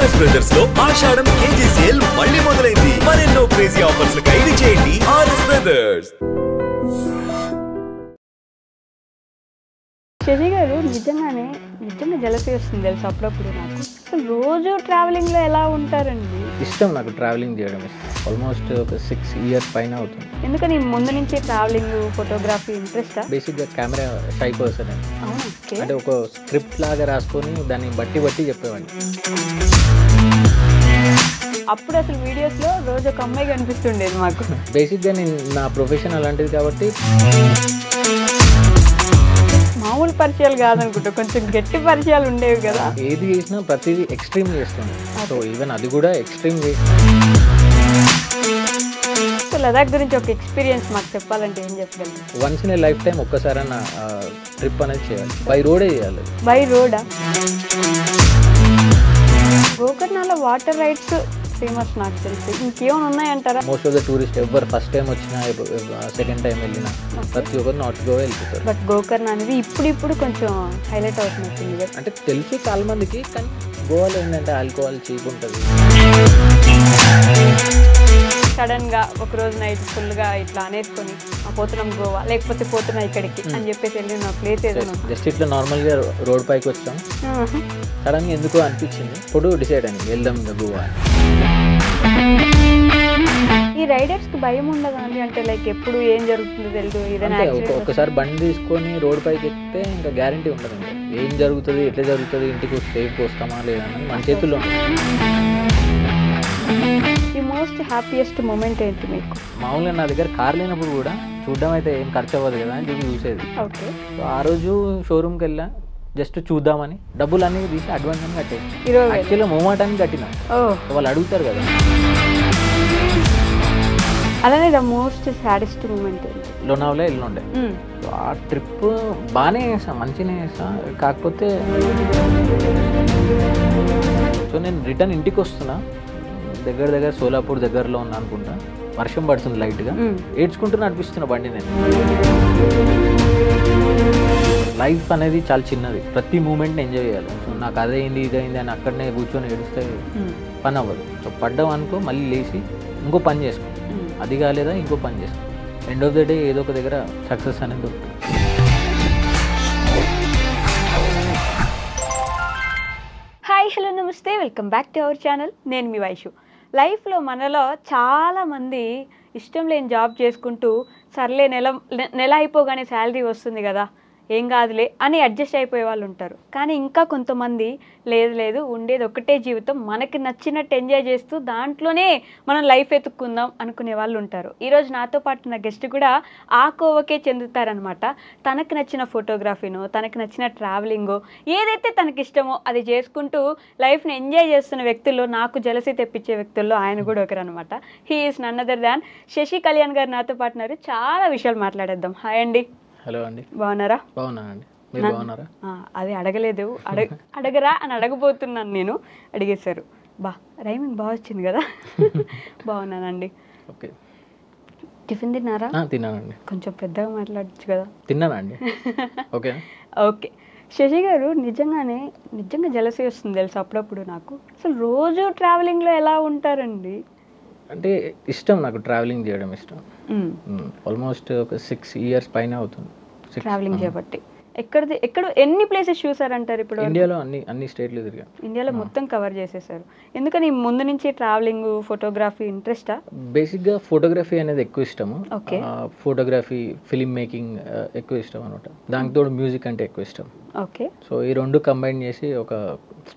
RS brothers లో ఆషాఢం KG sale మళ్ళీ మొదలైంది. మరెన్నో క్రేజీ ఆఫర్స్ ఖైదీ చేయండి ఆర్ఎస్ బ్రదర్స్. శశి గారు నిజంగా జలసీ వస్తుంది తెలుసు అప్పుడప్పుడు. నాకు రోజు ట్రావెలింగ్ లో ఎలా ఉంటారండి? ఇష్టం నాకు ట్రావెలింగ్ చేయడం ఇష్టం. ఆల్మోస్ట్ ఒక 6 years పైన అవుతుంది. ఎందుకని ముందు నుంచి ట్రావెలింగ్ ఫోటోగ్రఫీ ఇంట్రెస్టా? బేసిక్గా కెమెరా షై పర్సన్ అండి. అంటే ఒక స్క్రిప్ట్ లాగా రాసుకొని దాన్ని బట్టి చెప్పేవాడిని. అప్పుడు అసలు వీడియోస్ లో రోజు ఒక అమ్మాయి కనిపిస్తుండేది మాకు. బేసిక్గా నేను నా ప్రొఫెషన్ అలాంటిది కాబట్టి మామూలు పరిచయాలు కాదనుకుంటా, కొంచెం గట్టి పరిచయాలు ఉండేవి కదా. ఏది చేసినా ప్రతిదీ ఎక్స్ట్రీమ్ చేస్తుంది. సో ఈవెన్ అది కూడా ఎక్స్ట్రీమ్ చేసి. సో లదాఖ్ గురించి ఒక ఎక్స్పీరియన్స్ మాకు చెప్పాలంటే ఏం చెప్పగలరు? Once in a lifetime ఒక్కసారన్న ట్రిప్ అనేది చేయాలి. బై రోడే చేయాలి. బై రోడా? గోకర్ణలో వాటర్ రైడ్స్ ఫేమస్ నాకు తెలిసి. ఇంకేమైనా ఉన్నాయంటారా? మోస్ట్ ఆఫ్ ద టూరిస్ట్ ఎవరు ఫస్ట్ టైం వచ్చినా సెకండ్ టైం వెళ్ళినా ప్రతి ఒక్కరు నార్త్ గోవా వెళ్ళిపోతారు. బట్ గోకర్ణ అనేది ఇప్పుడు కొంచెం హైలైట్ అవుతున్నట్టుంది కదా. అంటే తెలుసు చాలా మందికి, కానీ గోవాలో ఏంటంటే ఆల్కహాల్ చీప్ ఉంటుంది. సడన్ గా ఒక రోజు నైట్ ఫుల్ గా ఇట్లా అనేసుకొని పోతున్నాం గోవా, లేకపోతే పోతున్నా ఇక్కడికి అని చెప్పేసి వెళ్ళిన ప్లేస్ ఏదైనా? జస్ట్ ఇట్లా నార్మల్ గా రోడ్ పైకి వచ్చాం, సడన్ గా ఎందుకో అనిపించింది, ఇప్పుడు డిసైడ్ అయింది వెళ్దాం ఇంకా గోవా. ఈ రైడర్స్ కి భయం ఉండదా అండి? అంటే లైక్ ఎప్పుడు ఏం జరుగుతుందో తెలియదు. ఏదైనా ఒకసారి బండి తీసుకొని రోడ్ పైకి ఎక్కితే ఇంకా గ్యారంటీ ఉండదు. ఇంకా ఏం జరుగుతుంది, ఎట్లా జరుగుతుంది, ఇంటికి సేఫ్గా వస్తామా లేదా అని మన చేతుల్లో. ఈ మోస్ట్ హ్యాపీయెస్ట్ మూమెంట్ ఏంటి మీకు? మామూలుగా నా దగ్గర కార్ లేనప్పుడు కూడా చూడడం అయితే ఏం ఖర్చు అవ్వదు కదా అని చెప్పి చూసేది. ఓకే. సో ఆ రోజు షోరూమ్కి వెళ్ళా, జస్ట్ చూద్దామని డబ్బులు అన్నీ తీసి అడ్వాన్స్ అని కట్టేసి. యాక్చువల్గా మొమాటాన్ని కట్టినా, వాళ్ళు అడుగుతారు కదా. అలానే the most saddest moment Lonavala వెళ్ళుండే. సో ఆ ట్రిప్ బాగానే చేసాం, మంచిగానే చేసాం. కాకపోతే సో నేను రిటర్న్ ఇంటికి వస్తున్నా, దగ్గర సోలాపూర్ దగ్గరలో ఉన్నా అనుకుంటా. వర్షం పడుతుంది లైట్గా, ఏడ్చుకుంటూ నడిపిస్తున్నా బండి. నేను లైఫ్ అనేది చాలా చిన్నది, ప్రతి మూమెంట్ని ఎంజాయ్ చేయాలి. సో నాకు అదైంది ఇదైంది అని అక్కడనే కూర్చొని ఏడిస్తే పని అవ్వదు. సో పడ్డాం అనుకో మళ్ళీ లేచి ఇంకో పని చేసుకో, అది కాలేదా ఇంకో పని చేసుకో. ఎండ్ ఆఫ్ ద డే ఏదో ఒక దగ్గర సక్సెస్ అనేది దొరుకుతుంది. హాయ్, హలో, నమస్తే, welcome back to our channel. నేను మీ వైషు. లైఫ్లో మనలో చాలామంది ఇష్టం లేని జాబ్ చేసుకుంటూ సర్లే నెల అయిపోగానే శాలరీ వస్తుంది కదా, ఏం కాదులే అని అడ్జస్ట్ అయిపోయే వాళ్ళు ఉంటారు. కానీ ఇంకా కొంతమంది లేదు ఉండేది ఒకటే జీవితం, మనకి నచ్చినట్టు ఎంజాయ్ చేస్తూ దాంట్లోనే మనం లైఫ్ ఎత్తుక్కుందాం అనుకునే వాళ్ళు ఉంటారు. ఈరోజు నాతో పాటు నా గెస్ట్ కూడా ఆ కోవకే చెందుతారనమాట. తనకు నచ్చిన ఫోటోగ్రఫీనో, తనకు నచ్చిన ట్రావెలింగో, ఏదైతే తనకి ఇష్టమో అది చేసుకుంటూ లైఫ్ని ఎంజాయ్ చేస్తున్న వ్యక్తుల్లో, నాకు జలసీ తెప్పించే వ్యక్తుల్లో ఆయన కూడా ఒకరు అనమాట. He is none other than Shashi Kalyan గారు నాతో పాటున్నారు. చాలా విషయాలు మాట్లాడేద్దాం. హాయ్ అండి. హలో అండి. బాగున్నారా? బాగున్నానండి. మీరు బాగున్నారా? అది అడగలేదు, అడగరా అని అడగబోతున్నాను నేను. అడిగేశారు. రైమింగ్ బాగా వచ్చింది కదా. బాగున్నానండి. ఓకే. టిఫిన్ తిన్నారా? తిన్నానండి. కొంచెం పెద్దగా మాట్లాడచ్చు కదా. తిన్నానండి. ఓకే. ఓకే. శశి గారు నిజంగా జలసీ వస్తుంది తెలుసు అప్పుడప్పుడు. నాకు అసలు రోజు ట్రావెలింగ్లో ఎలా ఉంటారండి? అంటే ఇష్టం నాకు ట్రావెలింగ్ చేయడం ఇష్టం. ఆల్మోస్ట్ ఒక 6 years పైన అవుతుంది ట్రావెలింగ్ చేయబట్టి. ఎక్కడ ఎన్ని ప్లేసెస్ చూసారంటారు ఇప్పుడు? ఇండియాలో అన్ని స్టేట్లు తిరిగాను. ఇండియాలో మొత్తం కవర్ చేసేసారు. ఎందుకని ముందు నుంచి ట్రావెలింగ్ ఫోటోగ్రఫీ ఇంట్రెస్టా? బేసిక్గా ఫోటోగ్రఫీ అనేది ఎక్కువ ఇష్టము. ఓకే. ఫోటోగ్రఫీ, ఫిలిం మేకింగ్ ఎక్కువ ఇష్టం అనమాట. దానితో మ్యూజిక్ అంటే ఎక్కువ ఇష్టం. ఓకే. సో ఈ రెండు కంబైన్ చేసి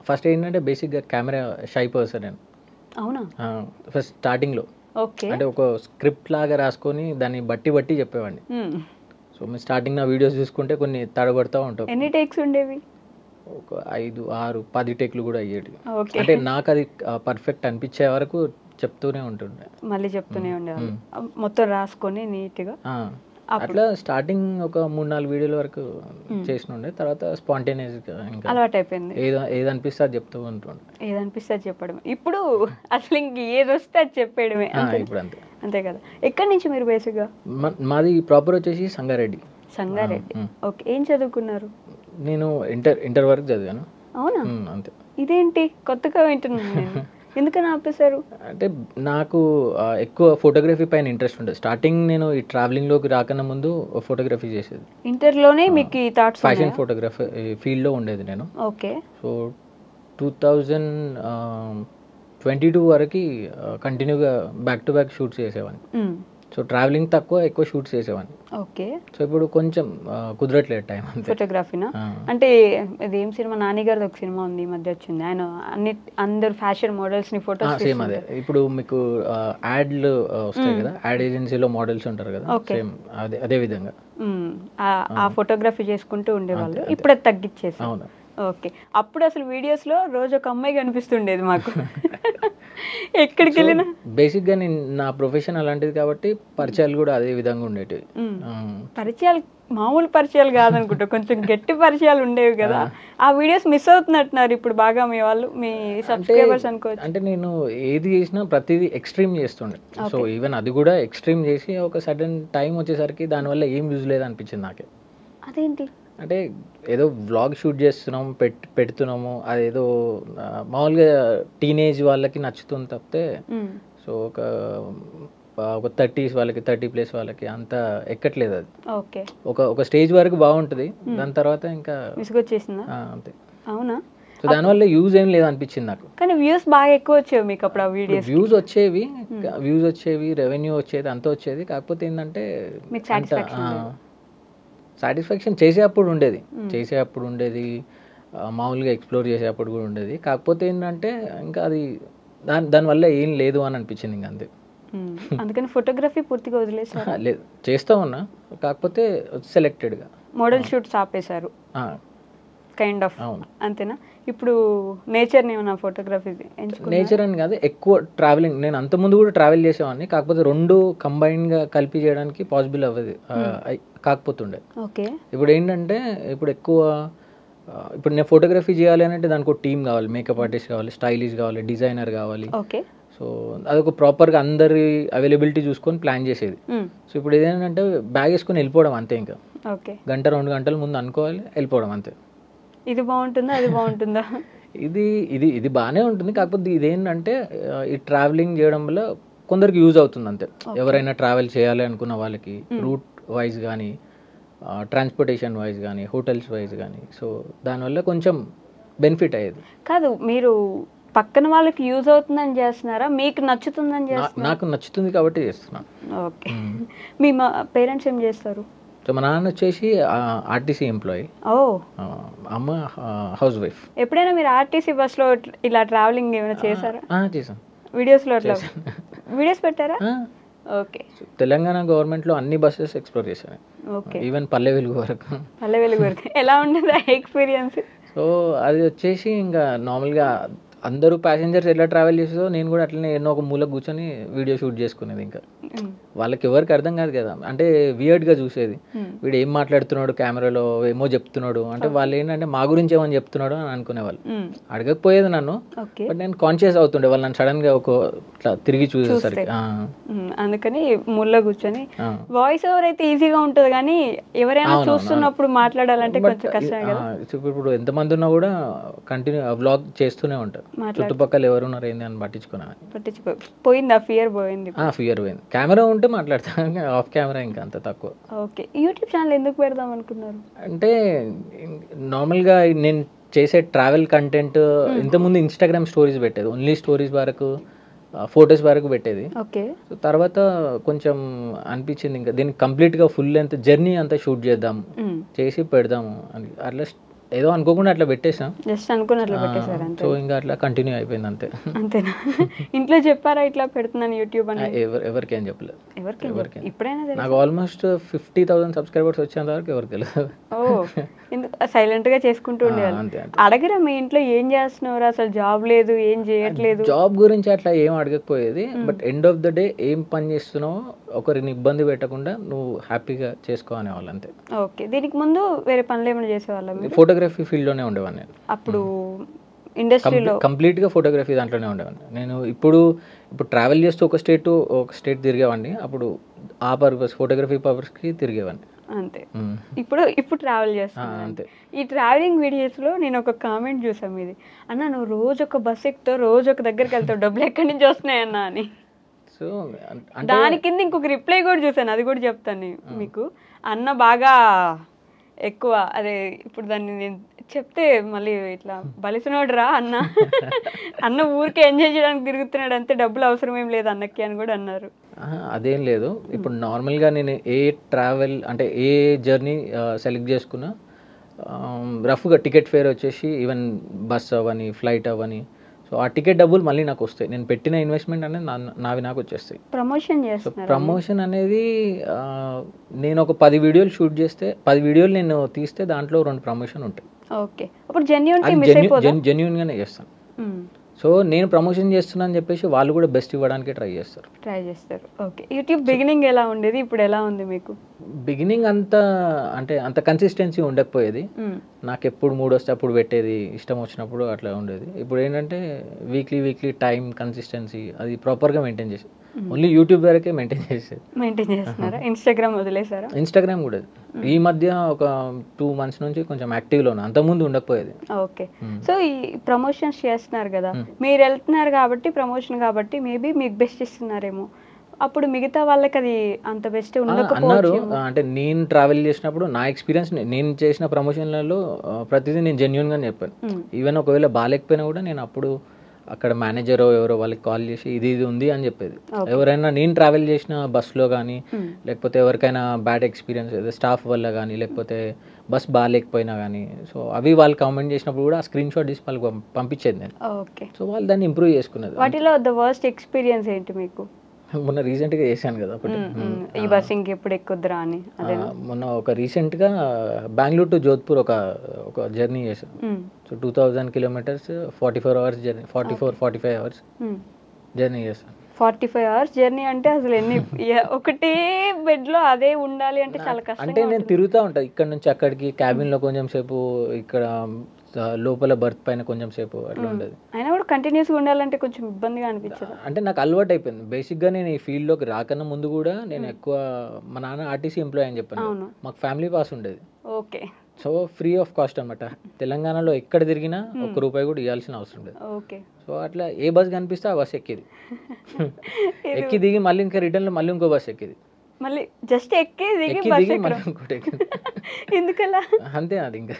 ఫస్ట్ ఏంటంటే బేసిక్గా కెమెరా షై పర్సన్ నేను. అవునా? ఫస్ట్ స్టార్టింగ్లో ఓకే. అంటే ఒక స్క్రిప్ట్ లాగా రాసుకొని దాన్ని బట్టి చెప్పేవాడిని. సో మీరు స్టార్టింగ్ నా వీడియోస్ చూసుకుంటే కొన్ని తడబడుతూ ఉంటాం. ఎన్ని టేక్స్ ఉండేవి? ఒక 5, 6, 10 టేక్లు కూడా అయ్యేవి. ఓకే. అంటే నాకు అది పర్ఫెక్ట్ అనిపించే వరకు చెప్తూనే ఉంటుండే, మళ్ళీ చెప్తూనే ఉండేవాళ్ళు, మొత్తం రాసుకొని నీట్గా. అట్లా స్టార్టింగ్ ఒక 3-4 వీడియోల వరకు చేసినుండే. తర్వాత స్పాంటేనియస్గా ఇంకా అలవాటు అయిపోయింది. ఏది అనిపిస్తే అది చెప్తూ ఉంటుండే. ఏదనిపిస్తే అది చెప్పడం. ఇప్పుడు అసలు ఇంక ఏది వస్తే అది చెప్పేయడమే. ఇప్పుడు అంతే కదా. ఎక్కడి నుంచి మీరు బేసిక్గా? మాది ప్రాపర్ వచ్చేసి సంగారెడ్డి. ఓకే. ఏం చదువుకున్నారు? నేను ఇంటర్ వరకు చదివాను. అవునా? అంతే. ఇదేంటి కొత్తగా వింటున్నాను నేను. ఎందుకని ఆపేశారు? అంటే నాకు ఎక్కువ ఫోటోగ్రఫీ పైన ఇంట్రెస్ట్ ఉండేది. స్టార్టింగ్ నేను ఈ ట్రావెలింగ్లోకి రాకన్నా ముందు ఫోటోగ్రఫీ చేసేది. ఇంటర్లోనే మీకు ఈ థాట్స్ ఫ్యాషన్ ఫోటోగ్రఫీ ఫీల్డ్లో ఉండేది నేను. ఓకే. సో 2022 వరకు కంటిన్యూగా బ్యాక్ టు బ్యాక్ షూట్స్ చేసేవాడిని. సో ట్రావెలింగ్ తక్కువ, ఎక్కువ షూట్స్ చేసేవాడిని. ఓకే. సో ఇప్పుడు కొంచెం కుదరట్లేదు టైం అంతే. ఫోటోగ్రఫీనా? అంటే ఇది ఏం సినిమా, నాని గారిది ఒక సినిమా ఉంది ఈ మధ్య వచ్చింది, ఆయన అందరు ఫ్యాషన్ మోడల్స్ ని ఫోటోస్ సేమ్ అదే. ఇప్పుడు మీకు యాడ్లు వస్తాయి కదా, యాడ్ ఏజెన్సీలో మోడల్స్ ఉంటారు కదా, సేమ్ అదే విధంగా ఆ ఫోటోగ్రఫీ చేసుకుంటూ ఉండేవాళ్ళు. ఇప్పుడు అది తగ్గించేసి. అవును. ఓకే. అప్పుడు అసలు వీడియోస్లో రోజు ఒక అమ్మాయి కనిపిస్తుండేది మాకు. ఎక్కడికి వెళ్ళినా బేసిక్గా నేను నా ప్రొఫెషన్ అలాంటిది కాబట్టి పరిచయాలు కూడా అదే విధంగా ఉండేటివి. పరిచయాలు మామూలు పరిచయాలు కాదనుకుంటా, కొంచెం గట్టి పరిచయాలు ఉండేవి కదా. ఆ వీడియోస్ మిస్ అవుతున్నట్టున్నారు ఇప్పుడు బాగా మీ వాళ్ళు, మీ సబ్స్క్రైబర్స్ అనుకోవచ్చు. అంటే నేను ఏది చేసినా ప్రతిదీ ఎక్స్ట్రీమ్ చేస్తుండే. సో ఈవెన్ అది కూడా ఎక్స్ట్రీమ్ చేసి ఒక సడన్ టైం వచ్చేసరికి దానివల్ల ఏం యూజ్ లేదు అనిపించింది నాకే. అదేంటి అంటే ఏదో వ్లాగ్ షూట్ చేస్తున్నాం, పెడుతున్నాము, అదేదో మామూలుగా టీనేజ్ వాళ్ళకి నచ్చుతుంది తప్పితే సో ఒక 30s వాళ్ళకి 30+ వాళ్ళకి అంత ఎక్కట్లేదు అది. ఓకే. ఒక స్టేజ్ వరకు బాగుంటుంది, దాని తర్వాత ఇంకా విసుగొచ్చేసిందా? అంతే. అవునా? సో దానివల్ల యూజ్ ఏం లేదు అనిపించింది నాకు. కానీ వ్యూస్ బాగా ఎక్కువ వచ్చేవి మీకు అప్పుడు ఆ వీడియోస్? వ్యూస్ వచ్చేవి, రెవెన్యూ వచ్చేది, అంతా వచ్చేది. కాకపోతే ఏంటంటే సాటిస్ఫాక్షన్ చేసేటప్పుడు ఉండేది, మామూలుగా ఎక్స్ప్లోర్ చేసేటప్పుడు కూడా ఉండేది. కాకపోతే ఏంటంటే ఇంకా అది దానివల్ల ఏం లేదు అని అనిపించింది ఇంకా అంతే. అందుకని ఫోటోగ్రఫీ పూర్తిగా వదిలేసారు? లేదు, చేస్తూ ఉన్నా, కాకపోతే సెలెక్టెడ్గా. మోడల్ షూట్స్ ఆపేశారు కైండ్ ఆఫ్, అంతేనా? ఇప్పుడు నేచర్ని ఏమన్నా ఫోటోగ్రఫీ ఎంచుకున్నారా? నేచర్ అని కాదు, ఎక్కువ ట్రావెలింగ్. నేను అంతకుముందు కూడా ట్రావెల్ చేసేవాడిని, కాకపోతే రెండు కంబైన్డ్గా కలిపి చేయడానికి పాసిబుల్ అవ్వదు, కాకపోతుండే. ఓకే. ఇప్పుడు ఏంటంటే ఇప్పుడు నేను ఫోటోగ్రఫీ చేయాలి అని అంటే దానికి ఒక టీం కావాలి, మేకప్ ఆర్టిస్ట్ కావాలి, స్టైలిస్ట్ కావాలి, డిజైనర్ కావాలి. ఓకే. సో అదొక ప్రాపర్గా అందరి అవైలబిలిటీ చూసుకొని ప్లాన్ చేసేది. సో ఇప్పుడు ఏదేంటంటే బ్యాగ్ వేసుకొని వెళ్ళిపోవడం అంతే. ఇంకా గంట 2 గంటల ముందు అనుకోవాలి, వెళ్ళిపోవడం అంతే. ఇది బాగుంటుందా, అది బాగుంటుందా? ఇది బాగానే ఉంటుంది. కాకపోతే ఇదేంటంటే ఈ ట్రావెలింగ్ చేయడం వల్ల కొందరికి యూజ్ అవుతుంది అంతే. ఎవరైనా ట్రావెల్ చేయాలి అనుకున్న వాళ్ళకి రూట్ వైజ్ కానీ, ట్రాన్స్పోర్టేషన్ వైజ్ కానీ, హోటల్స్ వైజ్ కానీ, సో దానివల్ల కొంచెం బెనిఫిట్ అయ్యేది. కాదు, మీరు పక్కన వాళ్ళకి యూజ్ అవుతుందని చేస్తున్నారా, మీకు నచ్చుతుందని చేస్తున్నారా? నాకు నచ్చుతుంది కాబట్టి చేస్తున్నాను. ఓకే. మీ పేరెంట్స్ ఏం చేస్తారు? సో మా నాన్న వచ్చేసి ఆర్టీసీ ఎంప్లాయీ, అమ్మ హౌస్ వైఫ్. ఎప్పుడైనా మీరు ఆర్టీసీ బస్లో ఇలా ట్రావెలింగ్ ఏమైనా చేశారా? చేశాను. వీడియోస్లో అట్లా వీడియోస్ పెట్టారా? ఓకే. తెలంగాణ గవర్నమెంట్లో అన్ని బస్సెస్ ఎక్స్ప్లోర్ చేశాను. ఓకే. ఈవెన్ పల్లె వెలుగు వరకు. ఎలా ఉండదు ఎక్స్పీరియన్స్? సో అది వచ్చేసి ఇంకా నార్మల్గా అందరూ ప్యాసింజర్స్ ఎట్లా ట్రావెల్ చేసేదో నేను కూడా అట్లనే ఎన్నో ఒక మూలకు కూర్చొని వీడియో షూట్ చేసుకునేది. ఇంకా వాళ్ళకి ఎవరికి అర్థం కాదు కదా, అంటే వియర్డ్గా చూసేది, వీడు ఏం మాట్లాడుతున్నాడు కెమెరాలో, ఏమో చెప్తున్నాడు అంటే, వాళ్ళు ఏంటంటే మా గురించి ఏమని చెప్తున్నాడు అని అనుకునేవాళ్ళు. అడగకపోయేది నన్ను, బట్ నేను కాన్షియస్ అవుతుండే వాళ్ళు నన్ను సడన్గా ఇట్లా తిరిగి చూసేసరికి. అందుకని మూలలో కూర్చొని వాయిస్ ఓవర్ అయితే ఈజీగా ఉంటుంది, కానీ ఎవరైనా చూస్తున్నప్పుడు మాట్లాడాలంటే కొంచెం కష్టమే కదా. ఇప్పుడు ఎంతమంది ఉన్నా కూడా కంటిన్యూ వ్లాగ్ చేస్తూనే ఉంటారు, చుట్టుపక్కల ఎవరున్నారు ఏంది అని పోయింది ఆ ఫియర్? పోయింది. కెమెరా ఉంటే మాట్లాడతాను, ఆఫ్ కెమెరా ఇంకా అంత తక్కువ. ఓకే. యూట్యూబ్ ఛానల్ ఎందుకు పెడదాం అనుకున్నారు? అంటే నార్మల్గా నేను చేసే ట్రావెల్ కంటెంట్ ఇంతకుముందు ఇన్స్టాగ్రామ్ స్టోరీస్ పెట్టేది, ఓన్లీ స్టోరీస్ వరకు, ఫొటోస్ వరకు పెట్టేది. ఓకే. సో తర్వాత కొంచెం అనిపించింది ఇంకా దీనికి కంప్లీట్గా ఫుల్ లెంత్ జర్నీ అంతా షూట్ చేద్దాం, చేసి పెడదాము అని. అట్లా ఏదో అనుకోకుండా అట్లా పెట్టేసాం, జస్ట్ అనుకున్నట్లు పెట్టేశారు అంతే. సో ఇంకా అట్లా కంటిన్యూ అయిపోయింది అంతే. అంతేనా? ఇంట్లో చెప్పారా ఇట్లా పెడుతున్నాను యూట్యూబ్ అని? ఎవరికేం చెప్పలేదు. ఇప్పుడైనా నాకు ఆల్మోస్ట్ 50,000 సబ్స్క్రైబర్స్ వచ్చేంత వరకు ఎవరికి తెలియదు. సైలెంట్ గా చేసుకుంటూ ఉండేవాళ్ళు. అడగరా మీ ఇంట్లో ఏం చేస్తున్నారు, అసలు జాబ్ లేదు, ఏం చేయట్లేదు? జాబ్ గురించి అట్లా ఏం అడగకపోయేది, but end of the day ఏం పని చేస్తున్నావో ఒకరిని ఇబ్బంది పెట్టకుండా నువ్వు హ్యాపీగా చేసుకో అనేవాళ్ళు అంతే. ఓకే. దీనికి ముందు వేరే పనులు ఏమైనా చేసేవాళ్ళం? ఫోటోగ్రఫీ ఫీల్డ్లోనే ఉండేవాడిని నేను. అప్పుడు ఇండస్ట్రీలో కంప్లీట్గా ఫోటోగ్రఫీ దాంట్లోనే ఉండేవాడిని నేను. ఇప్పుడు ట్రావెల్ చేస్తూ ఒక స్టేట్ తిరిగేవాడిని, అప్పుడు ఆ పర్పస్ ఫోటోగ్రఫీ పర్పస్కి తిరిగేవాడిని. అంతే. ఇప్పుడు ట్రావెల్ చేస్తాను అంతే. ఈ ట్రావెలింగ్ వీడియోస్లో నేను ఒక కామెంట్ చూసాను ఇది, అన్న నువ్వు రోజు ఒక బస్ ఎక్కుతావు, రోజు ఒక దగ్గరికి వెళ్తావు, డబ్బులు ఎక్కడి నుంచి వస్తున్నాయి అన్న అని. సో దాని కింద ఇంకొక రిప్లై కూడా చూసాను, అది కూడా చెప్తాను మీకు. అన్న బాగా ఎక్కువ అదే, ఇప్పుడు దాన్ని నేను చెప్తే మళ్ళీ ఇట్లా బలిసినోడు రా అన్న, అన్న ఊరికే ఎంజాయ్ చేయడానికి తిరుగుతున్నాడు అంతే, డబ్బులు అవసరం ఏం లేదు అన్నకి అని కూడా అన్నారు. అదేం లేదు. ఇప్పుడు నార్మల్గా నేను ఏ ట్రావెల్ అంటే ఏ జర్నీ సెలెక్ట్ చేసుకున్నా రఫ్గా టికెట్ ఫేర్ వచ్చేసి ఈవెన్ బస్ అవ్వని ఫ్లైట్ అవ్వని, సో ఆ టికెట్ డబ్బులు మళ్ళీ నాకు వస్తాయి. నేను పెట్టిన ఇన్వెస్ట్మెంట్ అనేది నావి నాకు వచ్చేస్తాయి. ప్రమోషన్ సో చేస్తున్నారు. ప్రమోషన్ అనేది నేను ఒక 10 వీడియోలు షూట్ చేస్తే 10 వీడియోలు నేను తీస్తే దాంట్లో 2 ప్రమోషన్ ఉంటాయి. ఓకే, అప్పుడు జెన్యున్గానే చేస్తాను. సో నేను ప్రమోషన్ చేస్తున్నా అని చెప్పేసి వాళ్ళు కూడా బెస్ట్ ఇవ్వడానికి ట్రై చేస్తారు. ఓకే, యూట్యూబ్ బిగినింగ్ ఎలా ఉండేది, ఇప్పుడు ఎలా ఉంది మీకు? బిగినింగ్ అంత కన్సిస్టెన్సీ ఉండకపోయేది. నాకు ఎప్పుడు మూడ్ వస్తే అప్పుడు పెట్టేది, ఇష్టం వచ్చినప్పుడు అట్లా ఉండేది. ఇప్పుడు ఏంటంటే వీక్లీ టైం కన్సిస్టెన్సీ అది ప్రాపర్గా మెయింటైన్ చేసి ఓన్లీ యూట్యూబ్ వరకే మెయింటైన్ చేస్తున్నారా? ఇన్స్టాగ్రామ్ వదిలేసారా? ఇన్స్టాగ్రామ్ కూడా ఈ మధ్య ఒక 2 months నుంచి కొంచెం యాక్టివ్లో ఉన్నా, అంతకుముందు ఉండకపోయేది. ఓకే, సో ఈ ప్రమోషన్స్ చేస్తున్నారు కదా, మీరు వెళ్తున్నారు కాబట్టి ప్రమోషన్ కాబట్టి మేబీ మీకు బెస్ట్ ఇస్తున్నారేమో, అప్పుడు మిగతా వాళ్ళకి అది అంత బెస్ట్ ఉండకపోవచ్చు. అంటే నేను ట్రావెల్ చేసినప్పుడు నా ఎక్స్పీరియన్స్, నేను చేసిన ప్రమోషన్లలో ప్రతిదీ నేను జెన్యున్గా చెప్పాను. ఈవెన్ ఒకవేళ బాగాలేకపోయినా కూడా నేను అప్పుడు అక్కడ మేనేజర్ ఎవరో వాళ్ళకి కాల్ చేసి ఇది ఉంది అని చెప్పేది. ఎవరైనా నేను ట్రావెల్ చేసిన బస్సులో కానీ లేకపోతే ఎవరికైనా బ్యాడ్ ఎక్స్పీరియన్స్ స్టాఫ్ వల్ల కానీ లేకపోతే బస్ బాగాలేకపోయినా కానీ, సో అవి వాళ్ళు కామెంట్ చేసినప్పుడు కూడా ఆ స్క్రీన్ షాట్ తీసి వాళ్ళకి పంపించేది నేను. ఓకే, సో వాళ్ళు దాన్ని ఇంప్రూవ్ చేసుకునేది. వాటిలో ద వర్స్ట్ ఎక్స్పీరియన్స్ ఏంటి మీకు? మొన్న రీసెంట్గా చేశాను కదా ఒకటి, ఈ బస్ ఇంకెప్పుడు ఎక్కుద్దురా అని. మొన్న ఒక రీసెంట్గా బెంగళూరు టు జోధ్పూర్ ఒక జర్నీ చేశాను. So 2000 kilometers 44 hours journey, 45 hours journey చేశాను. 45 hours జర్నీ అంటే అసలు ఎన్ని ఒకటే బెడ్ లో అదే ఉండాలి అంటే చాలా కష్టం. అంటే నేను తిరుగుతూ ఉంటాను ఇక్కడ నుంచి అక్కడికి, క్యాబిన్ లో కొంచెం సేపు, ఇక్కడ లోపల బర్త్ పైన కొంచెం సేపు అట్లా ఉండేది. అయినా కూడా కంటిన్యూస్గా ఉండాలంటే కొంచెం ఇబ్బందిగా అనిపించదు. అంటే నాకు అలవాటు అయిపోయింది. బేసిక్గా నేను ఈ ఫీల్డ్లోకి రాకన్నా ముందు కూడా నేను ఎక్కువ, మా నాన్న ఆర్టీసీ ఎంప్లాయ్ అని చెప్పాను, మాకు ఫ్యామిలీ పాస్ ఉండేది. Okay, so free of cost అనమాట. తెలంగాణలో ఎక్కడ తిరిగినా ₹1 కూడా ఇవ్వాల్సిన అవసరం లేదు. ఓకే, సో అట్లా ఏ బస్ కనిపిస్తే ఆ బస్ ఎక్కేది, ఎక్కి దిగి మళ్ళీ ఇంకా రిటర్న్లో మళ్ళీ ఇంకో బస్ ఎక్కేది, మళ్ళీ జస్ట్ ఎక్కి దిగి మళ్ళీ ఇంకోటి ఎక్కేది. ఎందుకలా? అంతే, అది ఇంకా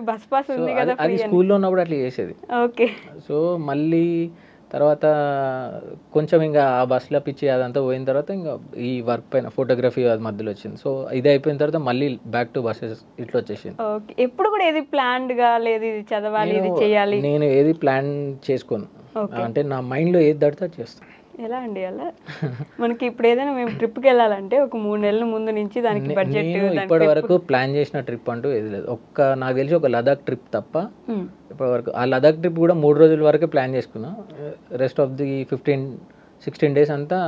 బస్ పాస్ ఉంది కదా, అది స్కూల్లో ఉన్నప్పుడు అట్లా చేసేది. ఓకే, సో మళ్ళీ తర్వాత కొంచెం ఇంకా ఆ బస్లో పిచ్చి అదంతా పోయిన తర్వాత ఇంకా ఈ వర్క్ పైన ఫోటోగ్రఫీ అది మధ్యలో వచ్చింది. సో ఇది అయిపోయిన తర్వాత మళ్ళీ బ్యాక్ టు బస్సెస్ ఇట్లా వచ్చేసింది. ఓకే, ఎప్పుడు కూడా ఏది ప్లాన్డ్గా లేదు ఇది చదవాలి ఇది చేయాలి, నేను ఏది ప్లాన్ చేసుకోను. అంటే నా మైండ్లో ఏది దడితే చేస్తాను. ఎలా అండి అలా? మనకి ఇప్పుడు ఏదైనా మేము ట్రిప్కి వెళ్ళాలంటే ఒక 3 నెలల ముందు నుంచి దానికి బడ్జెట్. ఇప్పటి వరకు ప్లాన్ చేసిన ట్రిప్ అంటూ ఏది లేదు. నాకు తెలిసి ఒక లదాఖ్ ట్రిప్ తప్ప ఇప్పటి వరకు. ఆ లదాఖ్ ట్రిప్ కూడా 3 రోజుల వరకే ప్లాన్ చేసుకున్నా. రెస్ట్ ఆఫ్ ది 15-16 days అంతా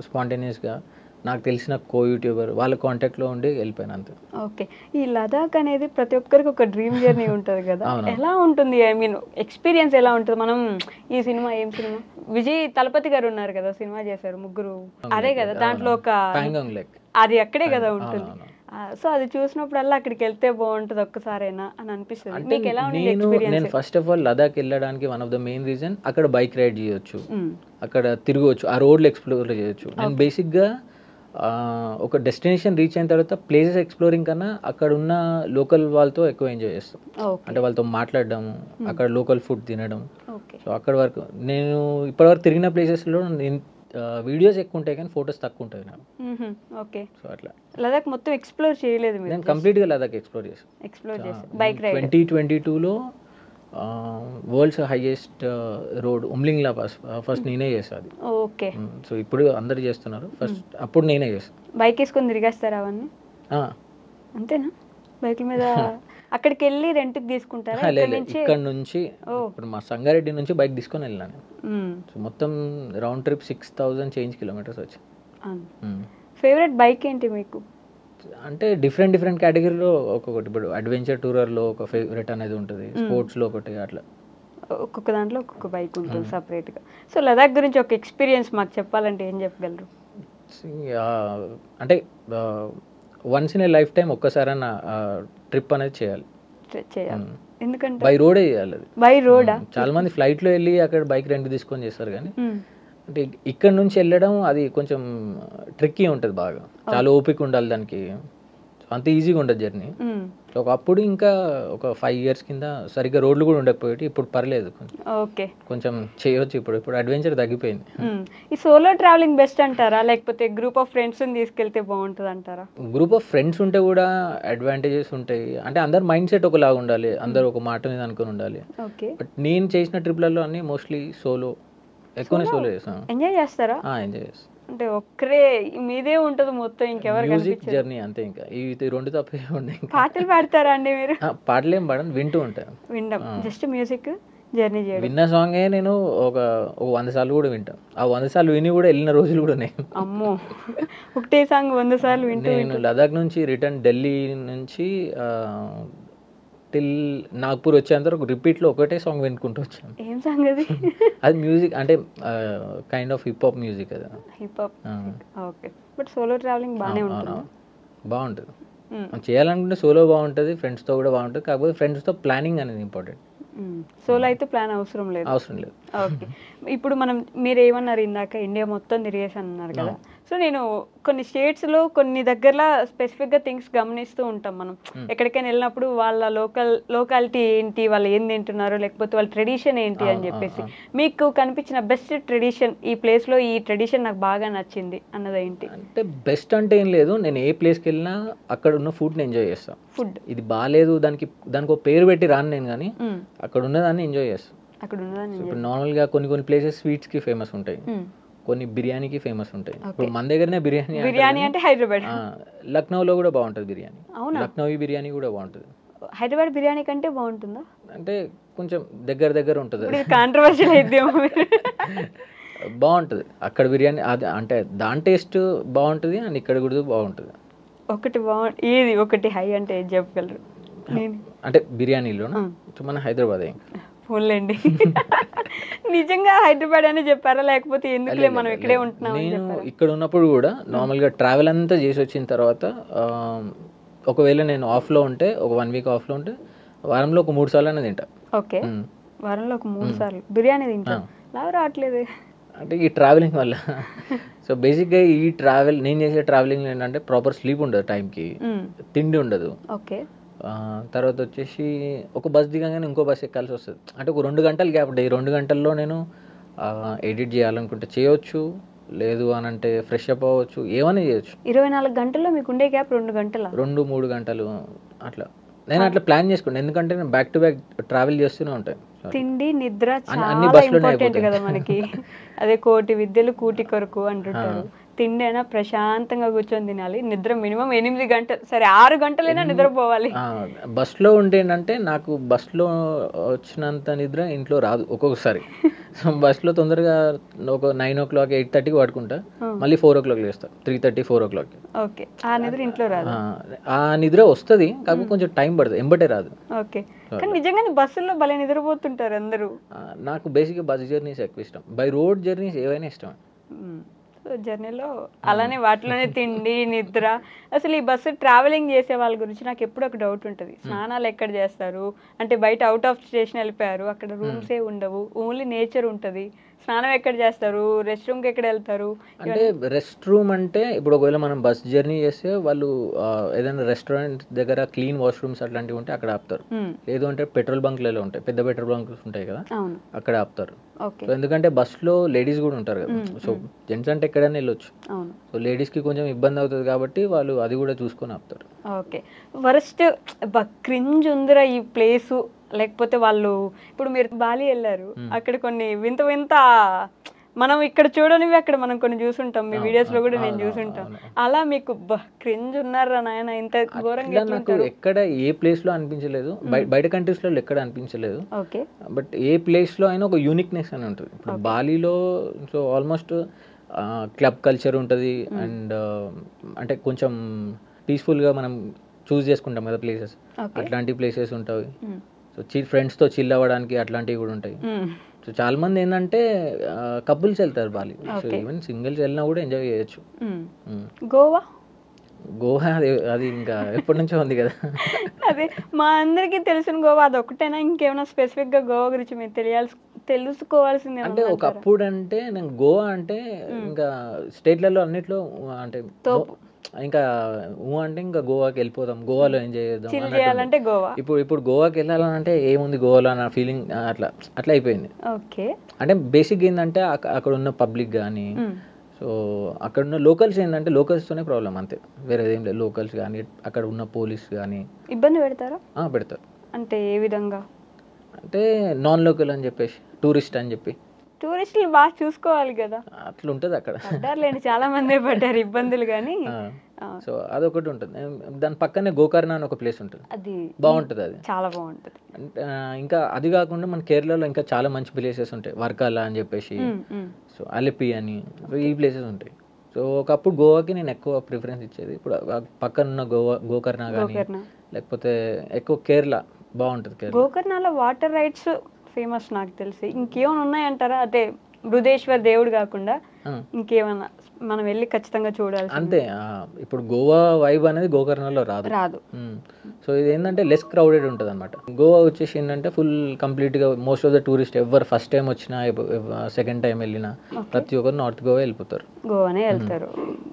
స్పాంటేనియస్గా నాకు తెలిసిన యూట్యూబర్ వాళ్ళ కాంటాక్ట్లో ఉండి వెళ్ళిపోయాను అంతే. ఓకే, ఈ లదాఖ్ అనేది ప్రతి ఒక్కరికి ఒక డ్రీమ్ జర్నీ ఉంటుంది కదా, ఎలా ఉంటుంది? ఐ మీన్ ఎక్స్పీరియన్స్ ఎలా ఉంటుంది? మనం ఈ సినిమా ఏం సినిమా, విజయ్ తలపతి గారు ఉన్నారు కదా, సినిమా చేశారు ముగ్గురు, అదే కదా, దాంట్లో ఒక అది అక్కడే కదా ఉంటుంది. సో అది చూసినప్పుడల్లా అక్కడికి వెళ్తే బాగుంటుంది ఒక్కసారైనా అని అనిపిస్తుంది. మీకు ఎలా ఉంది ఎక్స్పీరియన్స్? నేను ఫస్ట్ ఆఫ్ ఆల్ లదాఖ్ వెళ్ళడానికి one of the main reason అక్కడ బైక్ రైడ్ చేయొచ్చు, అక్కడ తిరగవచ్చు, ఆ రోడ్లు ఎక్స్ప్లోర్ చేయొచ్చు. నేను బేసిక్గా ఒక డెస్టినేషన్ రీచ్ అయిన తర్వాత ప్లేసెస్ ఎక్స్ప్లోరింగ్ కన్నా అక్కడ ఉన్న లోకల్ వాళ్ళతో ఎక్కువ ఎంజాయ్ చేస్తాం. అంటే వాళ్ళతో మాట్లాడడం, అక్కడ లోకల్ ఫుడ్ తినడం. సో అక్కడ వరకు నేను ఇప్పటివరకు తిరిగిన ప్లేసెస్లో వీడియోస్ ఎక్కువ ఉంటాయి కానీ ఫొటోస్ తక్కువ ఉంటాయి నాకు. ఓకే, సో అట్లా లదాఖ్ మొత్తం ఎక్స్ప్లోర్ చేయలేదు మీరు? నేను కంప్లీట్గా లదాఖ్ ఎక్స్ప్లోర్ చేశాను. బైక్ రైడ్ 2022లో world's highest road Umlingla pass first నేనే చేసాను. ఓకే, సో ఇప్పుడు అందరు చేస్తున్నారు, ఫస్ట్ అప్పుడు నేనే చేస్తాను. బైక్ వేసుకొని తిరిగేస్తారా అవన్నీ? అంతేనా? బైక్ మీద అక్కడికి వెళ్ళి రెంట్కి తీసుకుంటారా? ఇక్కడ నుంచి ఇప్పుడు మా సంగారెడ్డి నుంచి బైక్ తీసుకొని వెళ్ళాను. సో మొత్తం రౌండ్ ట్రిప్ 6000 kilometers వచ్చి. ఫేవరెట్ బైక్ ఏంటి మీకు? అంటే డిఫరెంట్ కేటగిరీలో ఒక్కొక్కటి. ఇప్పుడు అడ్వెంచర్ టూరర్లో ఒక ఫేవరెట్ అనేది ఉంటుంది, స్పోర్ట్స్లో ఒకటి, అట్లా ఒక్కొక్క దాంట్లో ఒక్కొక్క బైక్ ఉంటుంది సపరేట్గా. సో లదాఖ్ గురించి ఒక ఎక్స్పీరియన్స్ మాకు చెప్పాలంటే ఏం చెప్పగలరు? అంటే once in a life time ఒక్కసారైనా ట్రిప్ అనేది చేయాలి. చేయాలి. ఎందుకంటే బై రోడే చేయాలి అది. బై రోడా? చాలా మంది ఫ్లైట్లో వెళ్ళి అక్కడ బైక్ రెంట్ తీసుకొని చేస్తారు, కానీ అంటే ఇక్కడ నుంచి వెళ్ళడం అది కొంచెం ట్రిక్కీ ఉంటుంది బాగా, చాలా ఓపిక ఉండాలి దానికి, అంత ఈజీగా ఉండదు జర్నీ. ఒకప్పుడు ఇంకా ఒక 5 years కింద సరిగ్గా రోడ్లు కూడా ఉండకపోయేటి, ఇప్పుడు పర్లేదు ఓకే కొంచెం చేయవచ్చు. ఇప్పుడు అడ్వెంచర్ తగ్గిపోయింది. ఈ సోలో ట్రావెలింగ్ బెస్ట్ అంటారా, లేకపోతే గ్రూప్ ఆఫ్ ఫ్రెండ్స్ని తీసుకెళ్తే బాగుంటుంది అంటారా? గ్రూప్ ఆఫ్ ఫ్రెండ్స్ ఉంటే కూడా అడ్వాంటేజెస్ ఉంటాయి. అంటే అందరు మైండ్ సెట్ ఒకలాగా ఉండాలి, అందరు ఒక మాట మీద అనుకుని ఉండాలి. ఓకే. బట్ నేను చేసిన ట్రిప్లలో అన్ని మోస్ట్లీ సోలో, ఎక్కువనే సోలో చేస్తాను. ఎంజాయ్ చేస్తారా? ఎంజాయ్ చేస్తాను. అంటే ఒక్కరే మీదే ఉంటుంది మొత్తం, ఇంకెవరు మ్యూజిక్ జర్నీ అంతే, ఇంకా ఇవి 2 తప్పే ఉన్నాయి. పాటలు పాడతారా అండి మీరు? పాటలు ఏం పాడను, వింటూ ఉంటాను. వినడం జస్ట్ మ్యూజిక్ జర్నీ చేయడం. విన్న సాంగే నేను ఒక 100 సార్లు కూడా వింటాను. ఆ 100 సార్లు విని కూడా వెళ్ళిన రోజులు కూడా ఉన్నాయి. అమ్మో, ఒకటే సాంగ్ 100 సార్లు వింటూ. నేను లదాఖ్ నుంచి రిటర్న్ ఢిల్లీ నుంచి టిల్ నాగ్పూర్ వచ్చేంత వరకు రిపీట్లో ఒకటే సాంగ్ వినుకుంటూ వచ్చాను. ఏం సాంగ్ అది? అది మ్యూజిక్ అంటే kind of hip hop music అది. Hip hop. Okay. But solo travelling బాగానే ఉంటుంది. బాగుంటుంది. చేయాలనుకుంటే సోలో బాగుంటుంది, ఫ్రెండ్స్తో కూడా బాగుంటుంది. కాకపోతే ఫ్రెండ్స్తో ప్లానింగ్ అనేది ఇంపార్టెంట్. సోలో అయితే ప్లాన్ అవసరం లేదు. ఓకే. ఇప్పుడు మీరు ఏమన్నారు ఇందాక, ఇండియా మొత్తం తిరిగేసాను అన్నారు కదా. సో నేను కొన్ని స్టేట్స్లో కొన్ని దగ్గరలో స్పెసిఫిక్గా థింగ్స్ గమనిస్తూ ఉంటాం మనం. ఎక్కడికైనా వెళ్ళినప్పుడు వాళ్ళ లోకాలిటీ ఏంటి, వాళ్ళు ఏం తింటున్నారు, లేకపోతే వాళ్ళ ట్రెడిషన్ ఏంటి అని చెప్పేసి. మీకు కనిపించిన బెస్ట్ ట్రెడిషన్, ఈ ప్లేస్లో ఈ ట్రెడిషన్ నాకు బాగా నచ్చింది అన్నది ఏంటి? అంటే బెస్ట్ అంటే ఏం లేదు, నేను ఏ ప్లేస్కి వెళ్ళినా అక్కడ ఉన్న ఫుడ్ని ఎంజాయ్ చేస్తాను. ఫుడ్ ఇది బాగాలేదు దానికి ఒక పేరు పెట్టి రాను నేను, కానీ అక్కడ ఉన్నదాన్ని ఎంజాయ్ చేస్తాను. అక్కడ ఉన్నదాన్ని ఇప్పుడు నార్మల్గా కొన్ని ప్లేసెస్ స్వీట్స్కి ఫేమస్ ఉంటాయి, కొన్ని బిర్యానీకి ఫేమస్ ఉంటాయి. ఇప్పుడు మన దగ్గరనే బిర్యానీ అంటే హైదరాబాద్, లక్నోలో కూడా బాగుంటుంది బిర్యానీ. లక్నోవి బిర్యానీ కూడా బాగుంటుంది. హైదరాబాద్ బిర్యానీ కంటే బాగుంటుందా? అంటే కొంచెం దగ్గర ఉంటుంది. కాంట్రవర్షియల్ అయితే బాగుంటుంది అక్కడ బిర్యానీ, అది అంటే దాని టేస్ట్ బాగుంటుంది అండ్ ఇక్కడ కూడా బాగుంటుంది. ఒకటి ఏది ఒకటి హై అంటే ఏది చెప్పగలరు? అంటే బిర్యానీలో మన హైదరాబాద్ ఫోన్లేండి. నిజంగా హైదరాబాద్ అని చెప్పారా, లేకపోతే ఎందుకులే మనం ఇక్కడే ఉంటున్నాం? నేను ఇక్కడ ఉన్నప్పుడు కూడా నార్మల్గా ట్రావెల్ అంతా చేసి వచ్చిన తర్వాత ఒకవేళ నేను ఆఫ్లో ఉంటే, ఒక 1 week ఆఫ్లో ఉంటే వారంలో ఒక 3 సార్లు అనేది తింటా. ఓకే. వారంలో ఒక 3 సార్లు బిర్యానీ తింటా. లావు రావట్లేదు అంటే ఈ ట్రావెలింగ్ వల్ల. సో బేసిక్గా నేను చేసే ట్రావెలింగ్ ఏంటంటే ప్రాపర్ స్లీప్ ఉండదు, టైంకి తిండి ఉండదు. ఓకే. తర్వాత వచ్చేసి ఒక బస్ దిగగానే ఇంకో బస్ ఎక్కాల్సి వస్తుంది. అంటే ఒక 2 గంటలు గ్యాప్ ఉంటుంది. ఈ 2 గంటల్లో నేను ఎడిట్ చేయాలనుకుంటే చేయొచ్చు, లేదు అని అంటే ఫ్రెష్ అప్ అవ్వచ్చు, ఏమైనా చేయొచ్చు. 24 గంటల్లో మీకు ఉండే గ్యాప్ 2 గంటల 2-3 గంటలు అట్లా నేను అట్లా ప్లాన్ చేసుకుంటాను. ఎందుకంటే నేను బ్యాక్ టు బ్యాక్ ట్రావెల్ చేస్తూనే ఉంటాను. తిండి నిద్ర చాలా ఇంపార్టెంట్ కదా మనకి. అదే కోటి విద్యలు కూటి కొరకు అంటుంటారు. తిండి అయినా ప్రశాంతంగా కూర్చొని తినాలి. నిద్ర మినిమం 8 గంటలు, సరే 6 గంటలైనా నిద్రపోవాలి. బస్లో ఉంటే ఏంటంటే నాకు బస్లో వచ్చినంత నిద్ర ఇంట్లో రాదు ఒక్కొక్కసారి. సో బస్లో తొందరగా ఒక 9 o'clock 8:30కి పడుకుంటా, మళ్ళీ 4 o'clock లేస్తా, 3:30 4 o'clock. ఓకే. ఆ నిద్ర ఇంట్లో రాదు. ఆ నిద్ర వస్తుంది, కాకపోతే కొంచెం టైం పడుతుంది, ఎంబటే రాదు. ఓకే. కానీ నిజంగానే బస్సుల్లో భలే నిద్రపోతుంటారు అందరూ. నాకు బేసిక్గా బస్ జర్నీస్ ఎక్కువ ఇష్టం. బై రోడ్ జర్నీస్ ఏవైనా ఇష్టం. జర్నీలో అలానే వాటిలోనే తిండి నిద్ర. అసలు ఈ బస్సు ట్రావెలింగ్ చేసే వాళ్ళ గురించి నాకు ఎప్పుడు ఒక డౌట్ ఉంటుంది. స్నానాలు ఎక్కడ చేస్తారు అంటే, బయట అవుట్ ఆఫ్ స్టేషన్ వెళ్ళిపోయారు, అక్కడ రూమ్సే ఉండవు, ఓన్లీ నేచర్ ఉంటుంది, స్నానం ఎక్కడ చేస్తారు, రెస్ట్ రూమ్కి ఎక్కడ వెళ్తారు? అంటే రెస్ట్ రూమ్ అంటే ఇప్పుడు ఒకవేళ మనం బస్ జర్నీ చేస్తే వాళ్ళు ఏదైనా రెస్టారెంట్ దగ్గర క్లీన్ వాష్రూమ్స్ అట్లాంటివి ఉంటే అక్కడ ఆపుతారు. లేదు అంటే పెట్రోల్ బంక్లలో ఉంటాయి, పెద్ద పెట్రోల్ బంక్స్ ఉంటాయి కదా, అక్కడ ఆపుతారు. సో ఎందుకంటే బస్సులో లేడీస్ కూడా ఉంటారు కదా, సో జెంట్స్ అంటే ఎక్కడైనా వెళ్ళొచ్చు. సో లేడీస్కి కొంచెం ఇబ్బంది అవుతుంది కాబట్టి వాళ్ళు అది కూడా చూసుకొని ఆపుతారు. ఓకే. వరస్ట్ క్రింజ్ ఉందిరా ఈ ప్లేసు, లేకపోతే వాళ్ళు ఇప్పుడు మీరు బాలి వెళ్ళారు, అక్కడ కొన్ని వింత వింత మనం ఇక్కడ చూడనివి అక్కడ మనం కొన్ని చూసుంటాం, మీ వీడియోస్ లో కూడా నేను చూసుంటాం. అలా మీకు క్రింజ్ ఉన్నారా నాయన ఇంత ఘోరంగా? నాకు ఎక్కడ ఏ ప్లేస్ లో అనిపించలేదు, బయట కంట్రీస్ లో ఎక్కడ అనిపించలేదు. ఓకే. బట్ ఏ ప్లేస్ లో అయినా ఒక యూనిక్నెస్ అని ఉంటుంది. ఇప్పుడు బాలీలో సో ఆల్మోస్ట్ క్లబ్ కల్చర్ ఉంటుంది, అండ్ అంటే కొంచెం పీస్ఫుల్గా మనం చూస్ చేసుకుంటాం కదా ప్లేసెస్, అట్లాంటి ప్లేసెస్ ఉంటాయి. సో ఫ్రెండ్స్తో చిల్ అవ్వడానికి అట్లాంటివి కూడా ఉంటాయి. సో చాలా మంది ఏంటంటే కపుల్స్ వెళ్తారు బాలి, సో ఈవెన్ సింగిల్స్ వెళ్ళినా కూడా ఎంజాయ్ చేయొచ్చు. గోవా అది ఇంకా ఎప్పటి నుంచో ఉంది కదా. అదే మా అందరికీ తెలిసిన గోవా అదొకటేనా, ఇంకేమైనా స్పెసిఫిక్గా గోవా గురించి మీరు తెలుసుకోవాల్సింది అంటే ఒకప్పుడు అంటే నేను గోవా అంటే ఇంకా స్టేట్లలో అన్నిట్లో అంటే ఇంకా అంటే ఇంకా గోవాకి వెళ్ళిపోతాం, గోవాలో ఎంజాయ్ చేద్దాం చేయాలంటే గోవా. ఇప్పుడు గోవాకి వెళ్ళాలంటే ఏముంది గోవాలో అన్న ఫీలింగ్ అట్లా అట్లా అయిపోయింది. ఓకే. అంటే బేసిక్ ఏంటంటే అక్కడ ఉన్న పబ్లిక్ కానీ, సో అక్కడ ఉన్న లోకల్స్ ఏంటంటే లోకల్స్తోనే ప్రాబ్లం అంతే, వేరేదేం లేదు. లోకల్స్ కానీ అక్కడ ఉన్న పోలీస్ కానీ ఇబ్బంది పెడతారా? పెడతారు. అంటే ఏ విధంగా? అంటే నాన్ లోకల్ అని చెప్పేసి, టూరిస్ట్ అని చెప్పి. టూరిస్టులు బాగా చూసుకోవాలి కదా. అట్లా ఉంటుంది అక్కడ. పడ్డారులేండి, చాలా మందే పడ్డారు ఇబ్బందులు. కానీ సో అదొకటి ఉంటుంది. దాని పక్కనే గోకర్ణ అని ఒక ప్లేస్ ఉంటుంది, అది బాగుంటుంది, అది చాలా బాగుంటుంది. ఇంకా అది కాకుండా మన కేరళలో ఇంకా చాలా మంచి ప్లేసెస్ ఉంటాయి, వర్కాల అని చెప్పేసి, సో అలిపి అని, ఈ ప్లేసెస్ ఉంటాయి. సో ఒకప్పుడు గోవాకి నేను ఎక్కువ ప్రిఫరెన్స్ ఇచ్చేది. ఇప్పుడు పక్కన ఉన్న గోకర్ణ కానీ లేకపోతే ఎక్కువ కేరళ బాగుంటుంది. కేరళ గోకర్ణలో వాటర్ రైడ్స్ ఫేమస్ నాకు తెలిసి. ఇంకేమైనా ఉన్నాయంటారా? అంటే బృహదేశ్వర్ దేవుడు కాకుండా ఇంకేమన్నా మనం వెళ్ళి ఖచ్చితంగా చూడాలి అంతే. ఇప్పుడు గోవా వైబ్ అనేది గోకర్ణలో రాదు. సో ఇది ఏంటంటే లెస్ క్రౌడెడ్ ఉంటుంది అనమాట. గోవా వచ్చేసి ఏంటంటే ఫుల్ కంప్లీట్గా మోస్ట్ ఆఫ్ ద టూరిస్ట్ ఎవరు ఫస్ట్ టైం వచ్చినా సెకండ్ టైం వెళ్ళినా ప్రతి ఒక్కరు నార్త్ గోవా వెళ్ళిపోతారు, గోవానే వెళ్తారు.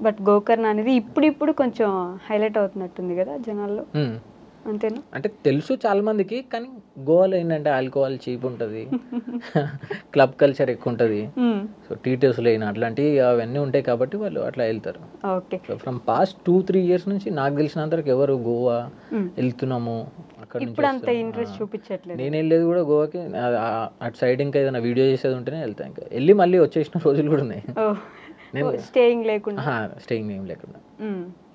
బట్ గోకర్ణ అనేది ఇప్పుడు కొంచెం హైలైట్ అవుతున్నట్టుంది కదా జనాల్లో, అంతేనా? అంటే తెలుసు చాలా మందికి, కానీ గోవాలో ఏంటంటే ఆల్కహాల్ చీప్ ఉంటుంది, క్లబ్ కల్చర్ ఎక్కువ ఉంటుంది, సో టీటోస్ లేని అట్లాంటివి అవన్నీ ఉంటాయి కాబట్టి వాళ్ళు అట్లా వెళ్తారు. Okay. So from past 2-3 years నుంచి నాకు తెలిసినంతవరకు ఎవరు గోవా వెళ్తున్నాము అక్కడ ఇప్పుడు అంత ఇంట్రెస్ట్ చూపించట్లేదు. నేను వెళ్ళేది కూడా గోవాకి అటు సైడ్ ఇంకా ఏదైనా వీడియో చేసేది ఉంటేనే వెళ్తాను. ఇంకా వెళ్ళి మళ్ళీ వచ్చేసిన రోజులు కూడా ఉన్నాయి. స్టేయింగ్ లేకుండా ఏం లేకుండా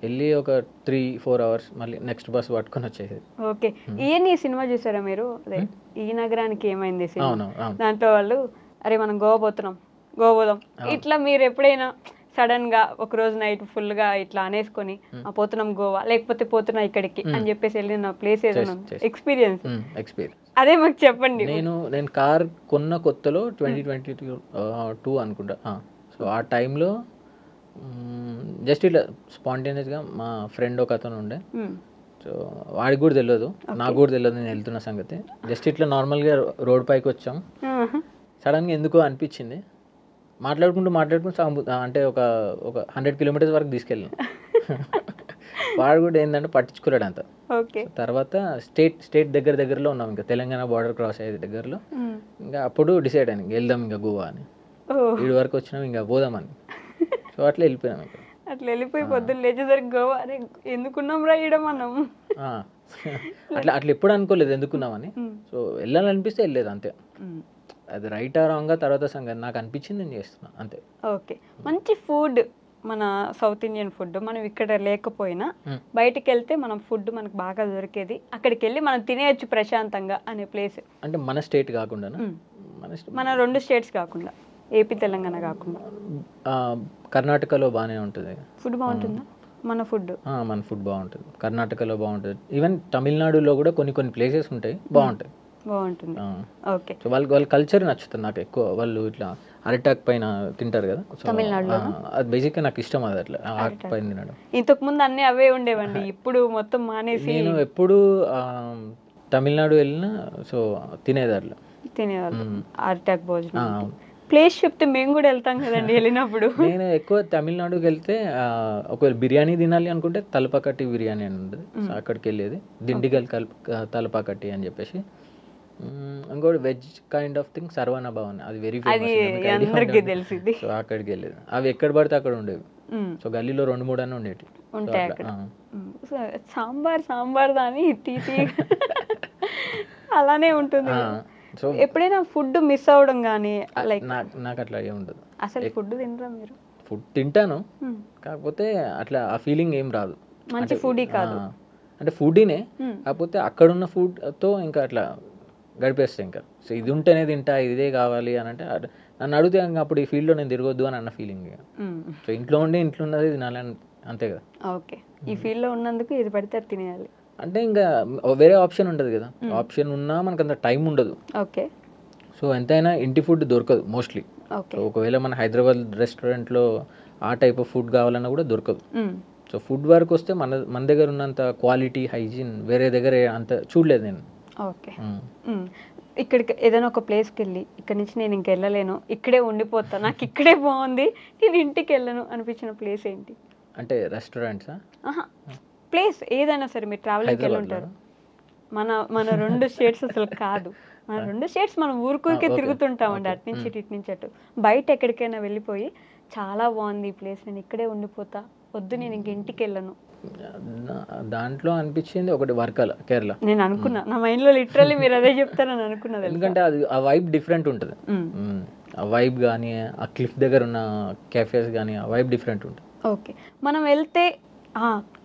వెళ్ళి ఒక 3-4 hours మళ్ళీ నెక్స్ట్ బస్ పట్టుకొని వచ్చేది. ఓకే. ఈ సినిమా చూసారా మీరు? అదే ఈ నగరానికి ఏమైంది సినిమా. దాంట్లో వాళ్ళు అరే మనం గోవా పోతున్నాం, గోవా పోదాం, ఇట్లా మీరు ఎప్పుడైనా సడన్ గా ఒక రోజు నైట్ ఫుల్ గా ఇట్లా అనేసుకొని పోతున్నాం గోవా, లేకపోతే పోతున్నా ఇక్కడికి అని చెప్పేసి వెళ్ళిన ప్లేస్ ఏదైనా ఎక్స్పీరియన్స్ అదే మాకు చెప్పండి. నేను కార్ కొన్న కొత్తలో 2022 అనుకుంటా. సో ఆ టైంలో జస్ట్ ఇట్లా స్పాంటేనియస్గా మా ఫ్రెండ్ ఒక అతను ఉండే, సో వాడికి కూడా తెలియదు, నాకు కూడా తెలియదు నేను వెళ్తున్న సంగతి. జస్ట్ ఇట్లా నార్మల్గా రోడ్ పైకి వచ్చాం, సడన్గా ఎందుకో అనిపించింది, మాట్లాడుకుంటూ అంటే ఒక 100 kilometers వరకు తీసుకెళ్ళాను. వాడు కూడా ఏంటంటే పట్టించుకోలేడు అంత. తర్వాత స్టేట్ దగ్గరలో ఉన్నాం, ఇంకా తెలంగాణ బార్డర్ క్రాస్ అయ్యేది దగ్గరలో. ఇంకా అప్పుడు డిసైడ్ అయ్యాను వెళ్దాం ఇంకా గోవా అని. వీడి వరకు వచ్చినాం ఇంకా పోదామని, సో అట్లా వెళ్ళిపోయాం. ఇంకా అట్లా వెళ్ళిపోయి పొద్దున్న లేచేసరికి గోవా అరే ఎందుకున్నాం రా ఇడ మనం, అట్లా ఎప్పుడు అనుకోలేదు ఎందుకున్నామని. సో వెళ్ళాలనిపిస్తే వెళ్ళలేదు అంతే. అది రైటా రాంగా తర్వాత సంగతి, నాకు అనిపించింది నేను చేస్తున్నా అంతే. ఓకే. మంచి ఫుడ్, మన సౌత్ ఇండియన్ ఫుడ్ మనం ఇక్కడ లేకపోయినా బయటికి వెళ్తే మనం ఫుడ్ మనకు బాగా దొరికేది, అక్కడికి వెళ్ళి మనం తినేయచ్చు ప్రశాంతంగా అనే ప్లేస్ అంటే మన స్టేట్ కాకుండా, మన 2 స్టేట్స్ కాకుండా, ఏపీ తెలంగాణ కాకుండా కర్ణాటకలో బాగానే ఉంటుంది ఫుడ్. బాగుంటుందా మన ఫుడ్? మన ఫుడ్ బాగుంటుంది, కర్ణాటకలో బాగుంటుంది. ఈవెన్ తమిళనాడులో కూడా కొన్ని ప్లేసెస్ ఉంటాయి బాగుంటుంది. ఓకే. సో వాళ్ళ కల్చర్ నచ్చుతుంది నాకు ఎక్కువ. వాళ్ళు ఇట్లా అరిటాక్ పైన తింటారు కదా, అది బేసిక్గా నాకు ఇష్టం. అది అట్లా అరిటాక్ పైన తినడం. ఇంతకు ముందు అన్ని అవే ఉండేవండి, ఇప్పుడు మొత్తం మానేసి. నేను ఎప్పుడు తమిళనాడు వెళ్ళినా సో తినేవాళ్ళు అరిటాక్ భోజనం. ప్లేస్ చెప్తే మేము కూడా వెళ్తాం కదండి వెళ్ళినప్పుడు. నేను ఎక్కువ తమిళనాడుకి వెళ్తే ఒకవేళ బిర్యానీ తినాలి అనుకుంటే తలపాకట్టి బిర్యానీ అని ఉంటుంది, సో అక్కడికి వెళ్ళేది. దిండిగల్ తలపాకట్టి అని చెప్పేసి. ఇంకోటి veg kind of thing Saravana Bhavan, అది వెరీ ఫేమస్, సో అక్కడికి వెళ్ళేది. అవి ఎక్కడ పడితే అక్కడ ఉండేవి, సో గల్లీలో 2-3 అని ఉండేవి సాంబార్ దాని తీసి అలానే ఉంటుంది. సో ఎప్పుడైనా ఫుడ్ మిస్ అవ్వడం కానీ లైక్ నాకు అట్లా ఏమి ఉండదు. అసలు ఫుడ్ తినరా మీరు? ఫుడ్ తింటాను, కాకపోతే అట్లా ఆ ఫీలింగ్ ఏం రాదు. మంచి ఫుడీ కాదు అంటే ఫుడీనే, కాకపోతే అక్కడున్న ఫుడ్తో ఇంకా అట్లా గడిపేస్తాయి. ఇంకా సో ఇది ఉంటేనే తింటా, ఇదే కావాలి అని అంటే నన్ను అడిగితే ఇంకా అప్పుడు ఈ ఫీల్డ్లో నేను తిరగొద్దు అని అన్న ఫీలింగ్. సో ఇంట్లో ఉన్నది తినాలని అంతే కదా. ఓకే. ఈ ఫీల్డ్లో ఉన్నందుకు ఇది పడితే తినేయాలి అంటే ఇంకా వేరే ఆప్షన్ ఉండదు కదా. ఆప్షన్ ఉన్నా మనకు అంత టైం ఉండదు. ఓకే. సో ఎంతైనా ఇంటి ఫుడ్ దొరకదు మోస్ట్లీ. ఒకవేళ మన హైదరాబాద్ రెస్టారెంట్లో ఆ టైప్ ఆఫ్ ఫుడ్ కావాలన్నా కూడా దొరకదు. సో ఫుడ్ వరకు వస్తే మన దగ్గర ఉన్నంత క్వాలిటీ హైజీన్ వేరే దగ్గర అంత చూడలేదు నేను. ఓకే. ఇక్కడికి ఏదైనా ఒక ప్లేస్కి వెళ్ళి ఇక్కడ నుంచి నేను ఇంక వెళ్ళలేను, ఇక్కడే ఉండిపోతా, నాకు ఇక్కడే బాగుంది, నేను ఇంటికి వెళ్ళను అనిపించిన ప్లేస్ ఏంటి? అంటే రెస్టారెంట్సా? ప్లేస్ ఏదైనా సరే, మీరు ట్రావెలింగ్కి వెళ్ళి ఉంటారు. మన 2 స్టేట్స్ అసలు కాదు, మన 2 స్టేట్స్ మనం ఊరికే తిరుగుతుంటామండి, అటు నుంచి ఇటు నుంచి అటు. బయట ఎక్కడికైనా వెళ్ళిపోయి చాలా బాగుంది ఈ ప్లేస్, నేను ఇక్కడే ఉండిపోతా, వద్దు నేను ఇంక ఇంటికి వెళ్ళను. దాంట్లో అనిపించింది ఒకటి వర్కల, కేరళ. నేను అనుకున్నా, నా మైండ్లో లిటరల్లీ మీరు అదే చెప్తారని అనుకున్నది. ఎందుకంటే అది ఆ వైబ్ డిఫరెంట్ ఉంటుంది. ఆ వైబ్ కానీ ఆ క్లిఫ్ దగ్గర ఉన్న క్యాఫేస్ కానీ ఆ వైబ్ డిఫరెంట్ ఉంటుంది. ఓకే. మనం వెళ్తే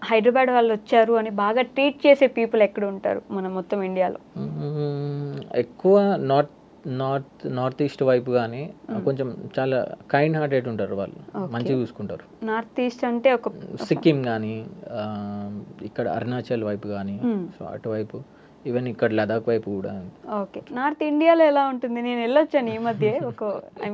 హైదరాబాద్ వాళ్ళు వచ్చారు అని బాగా ట్రీట్ చేసే పీపుల్ ఎక్కడ ఉంటారు మన మొత్తం ఇండియాలో? ఎక్కువ నార్త్ ఈస్ట్ వైపు కానీ కొంచెం చాలా కైండ్ హార్టెడ్ ఉంటారు వాళ్ళు, మంచిగా చూసుకుంటారు. నార్త్ ఈస్ట్ అంటే ఒక సిక్కిం కానీ ఇక్కడ అరుణాచల్ వైపు కానీ, సో అటువైపు, ఈవెన్ ఇక్కడ లదాఖ్ వైపు కూడా. ఓకే. నార్త్ ఇండియాలో ఎలా ఉంటుంది? నేను వెళ్ళొచ్చాను ఈ మధ్య,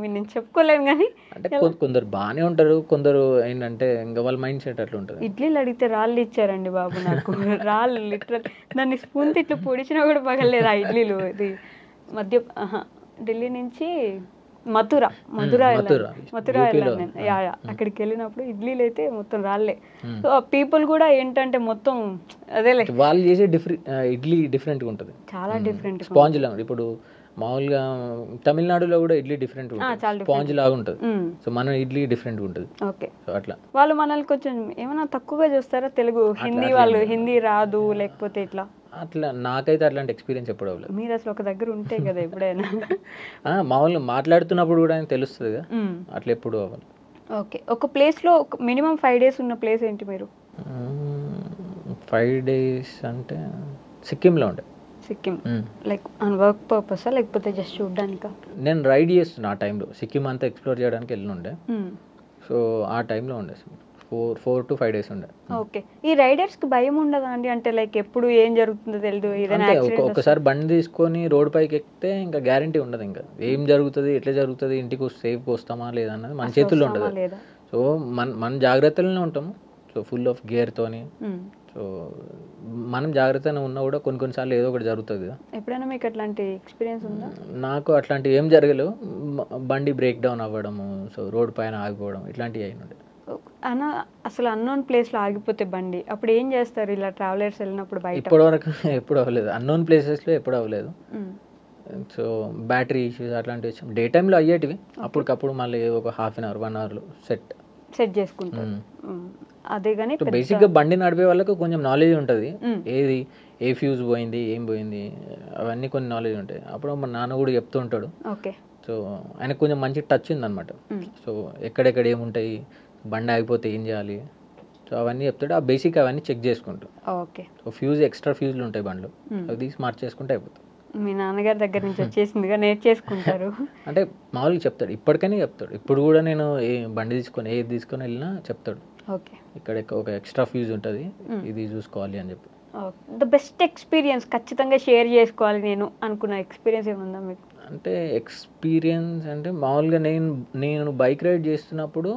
నేను చెప్పుకోలేను కానీ. అంటే కొందరు బాగానే ఉంటారు, కొందరు ఏంటంటే ఇంకా వాళ్ళ మైండ్ సెట్ అట్లా ఉంటుంది. ఇడ్లీలు అడిగితే రాళ్ళు ఇచ్చారండి బాబు నాకు, రాళ్ళు లిటరల్, దాన్ని స్పూన్ తిట్లు పొడిచినా కూడా పగలేదు ఆ ఇడ్లీలు. ఇది మధ్య ఢిల్లీ నుంచి మథుర వెళ్ళాను నేను. అక్కడికి వెళ్ళినప్పుడు ఇడ్లీలు అయితే మొత్తం రాళ్ళే. సో ఆ పీపుల్ కూడా ఏంటంటే మొత్తం అదే వాళ్ళు చేసే ఇడ్లీ డిఫరెంట్గా ఉంటుంది, చాలా డిఫరెంట్. స్పాంజ్ లాగా. ఇప్పుడు మామూలుగా తమిళనాడులో కూడా ఇడ్లీ డిఫరెంట్ ఉంటుంది, స్పాంజ్ లాగా ఉంటుంది. సో మన ఇడ్లీ డిఫరెంట్ ఉంటుంది. ఓకే. సో అట్లా వాళ్ళు మనల్ని కొంచెం ఏమైనా తక్కువగా చూస్తారా? తెలుగు హిందీ రాదు లేకపోతే ఇట్లా? అట్లా నాకైతే అట్లాంటి ఎక్స్పీరియన్స్ ఎప్పుడు అవ్వలేదు. మీరు అసలు ఒక దగ్గర ఉంటే కదా ఎప్పుడైనా మామూలుగా మాట్లాడుతున్నప్పుడు కూడా తెలుస్తుంది కదా, అట్లా ఎప్పుడు అవ్వాలి. ఓకే. ఒక ప్లేస్లో మినిమం 5 days ఉన్న ప్లేస్ ఏంటి మీరు? 5 days అంటే సిక్కింలో ఉండే. సిక్కిం లైక్ ఆన్ వర్క్ పర్పసా లేకపోతే జస్ట్ చూడడానికా? నేను రైడ్ చేస్తున్నా ఆ టైంలో, సిక్కిం అంతా ఎక్స్ప్లోర్ చేయడానికి వెళ్ళి ఉండే. సో ఆ టైంలో ఉండే 4 to 5 days ఉండే. ఓకే. ఈ రైడర్స్కి భయం ఉండదా అండి? అంటే లైక్ ఎప్పుడు ఏం జరుగుతుందో తెలియదు, ఏదైనా ఒకసారి బండి తీసుకొని రోడ్ పైకి ఎక్కితే ఇంకా గ్యారంటీ ఉండదు, ఇంకా ఏం జరుగుతుంది, ఎట్లా జరుగుతుంది, ఇంటికి సేఫ్గా వస్తామా లేదా అన్నది మన చేతుల్లో ఉంటుంది. సో మన జాగ్రత్తలోనే ఉంటాము, సో ఫుల్ ఆఫ్ గేర్తోని. సో మనం జాగ్రత్తగా ఉన్నా కూడా కొన్నిసార్లు ఏదో ఒకటి జరుగుతుంది కదా. ఎప్పుడైనా మీకు అట్లాంటి ఎక్స్పీరియన్స్ ఉందా? నాకు అట్లాంటివి ఏం జరగలేవు, బండి బ్రేక్ డౌన్ అవ్వడము, సో రోడ్ పైన ఆగిపోవడం ఇట్లాంటివి అయినండి. అసలు అన్నోన్ ప్లేస్లో ఆగిపోతే బండి, అప్పుడు ఏం చేస్తారు ఇలా ట్రావెలర్స్ వెళ్ళినప్పుడు? బయట ఇప్పటివరకు ఎప్పుడు అవ్వలేదు, అన్నోన్ ప్లేసెస్లో ఎప్పుడు అవ్వలేదు. సో బ్యాటరీ ఇష్యూస్ అట్లాంటివి వచ్చి డే టైంలో అయ్యేటివి, అప్పటికప్పుడు మళ్ళీ ఒక 1/2 hour 1 hour సెట్ చేసుకుంటారు. అదే కానీ బేసిక్గా బండి నడిపే వాళ్ళకు కొంచెం నాలెడ్జ్ ఉంటుంది, ఏది ఏ ఫ్యూజ్ పోయింది, ఏం పోయింది, అవన్నీ కొన్ని నాలెడ్జ్ ఉంటాయి. అప్పుడు మా నాన్న కూడా చెప్తూ ఉంటాడు. ఓకే. సో ఆయనకు కొంచెం మంచి టచ్ ఉందన్నమాట. సో ఎక్కడెక్కడ ఏముంటాయి, బండి ఆగిపోతే ఏం చేయాలి, సో అవన్నీ చెప్తాడు. ఆ బేసిక్ అవన్నీ చెక్ చేసుకుంటాం. ఓకే. సో ఎక్స్ట్రా ఫ్యూజ్లు ఉంటాయి బండ్లు, అవి తీసి మార్క్ చేసుకుంటే అయిపోతుంది. మీ నాన్నగారి దగ్గర నుంచి వచ్చేసిందిగా నేర్చేసుకుంటారు. అంటే మామూలుగా చెప్తాడు, ఇప్పటికైనా చెప్తాడు. ఇప్పుడు కూడా నేను బండి ఏది తీసుకొని వెళ్ళినా చెప్తాడు. ఓకే. ఇక్కడ ఒక ఎక్స్ట్రా ఫ్యూజ్ ఉంటుంది, ఇది చూసుకోవాలి అని చెప్పి. ద బెస్ట్ ఎక్స్పీరియన్స్ ఖచ్చితంగా షేర్ చేసుకోవాలి నేను అనుకున్న ఎక్స్పీరియన్స్ ఏముందా మీకు? అంటే ఎక్స్పీరియన్స్ అంటే మామూలుగా నేను బైక్ రైడ్ చేస్తున్నప్పుడు,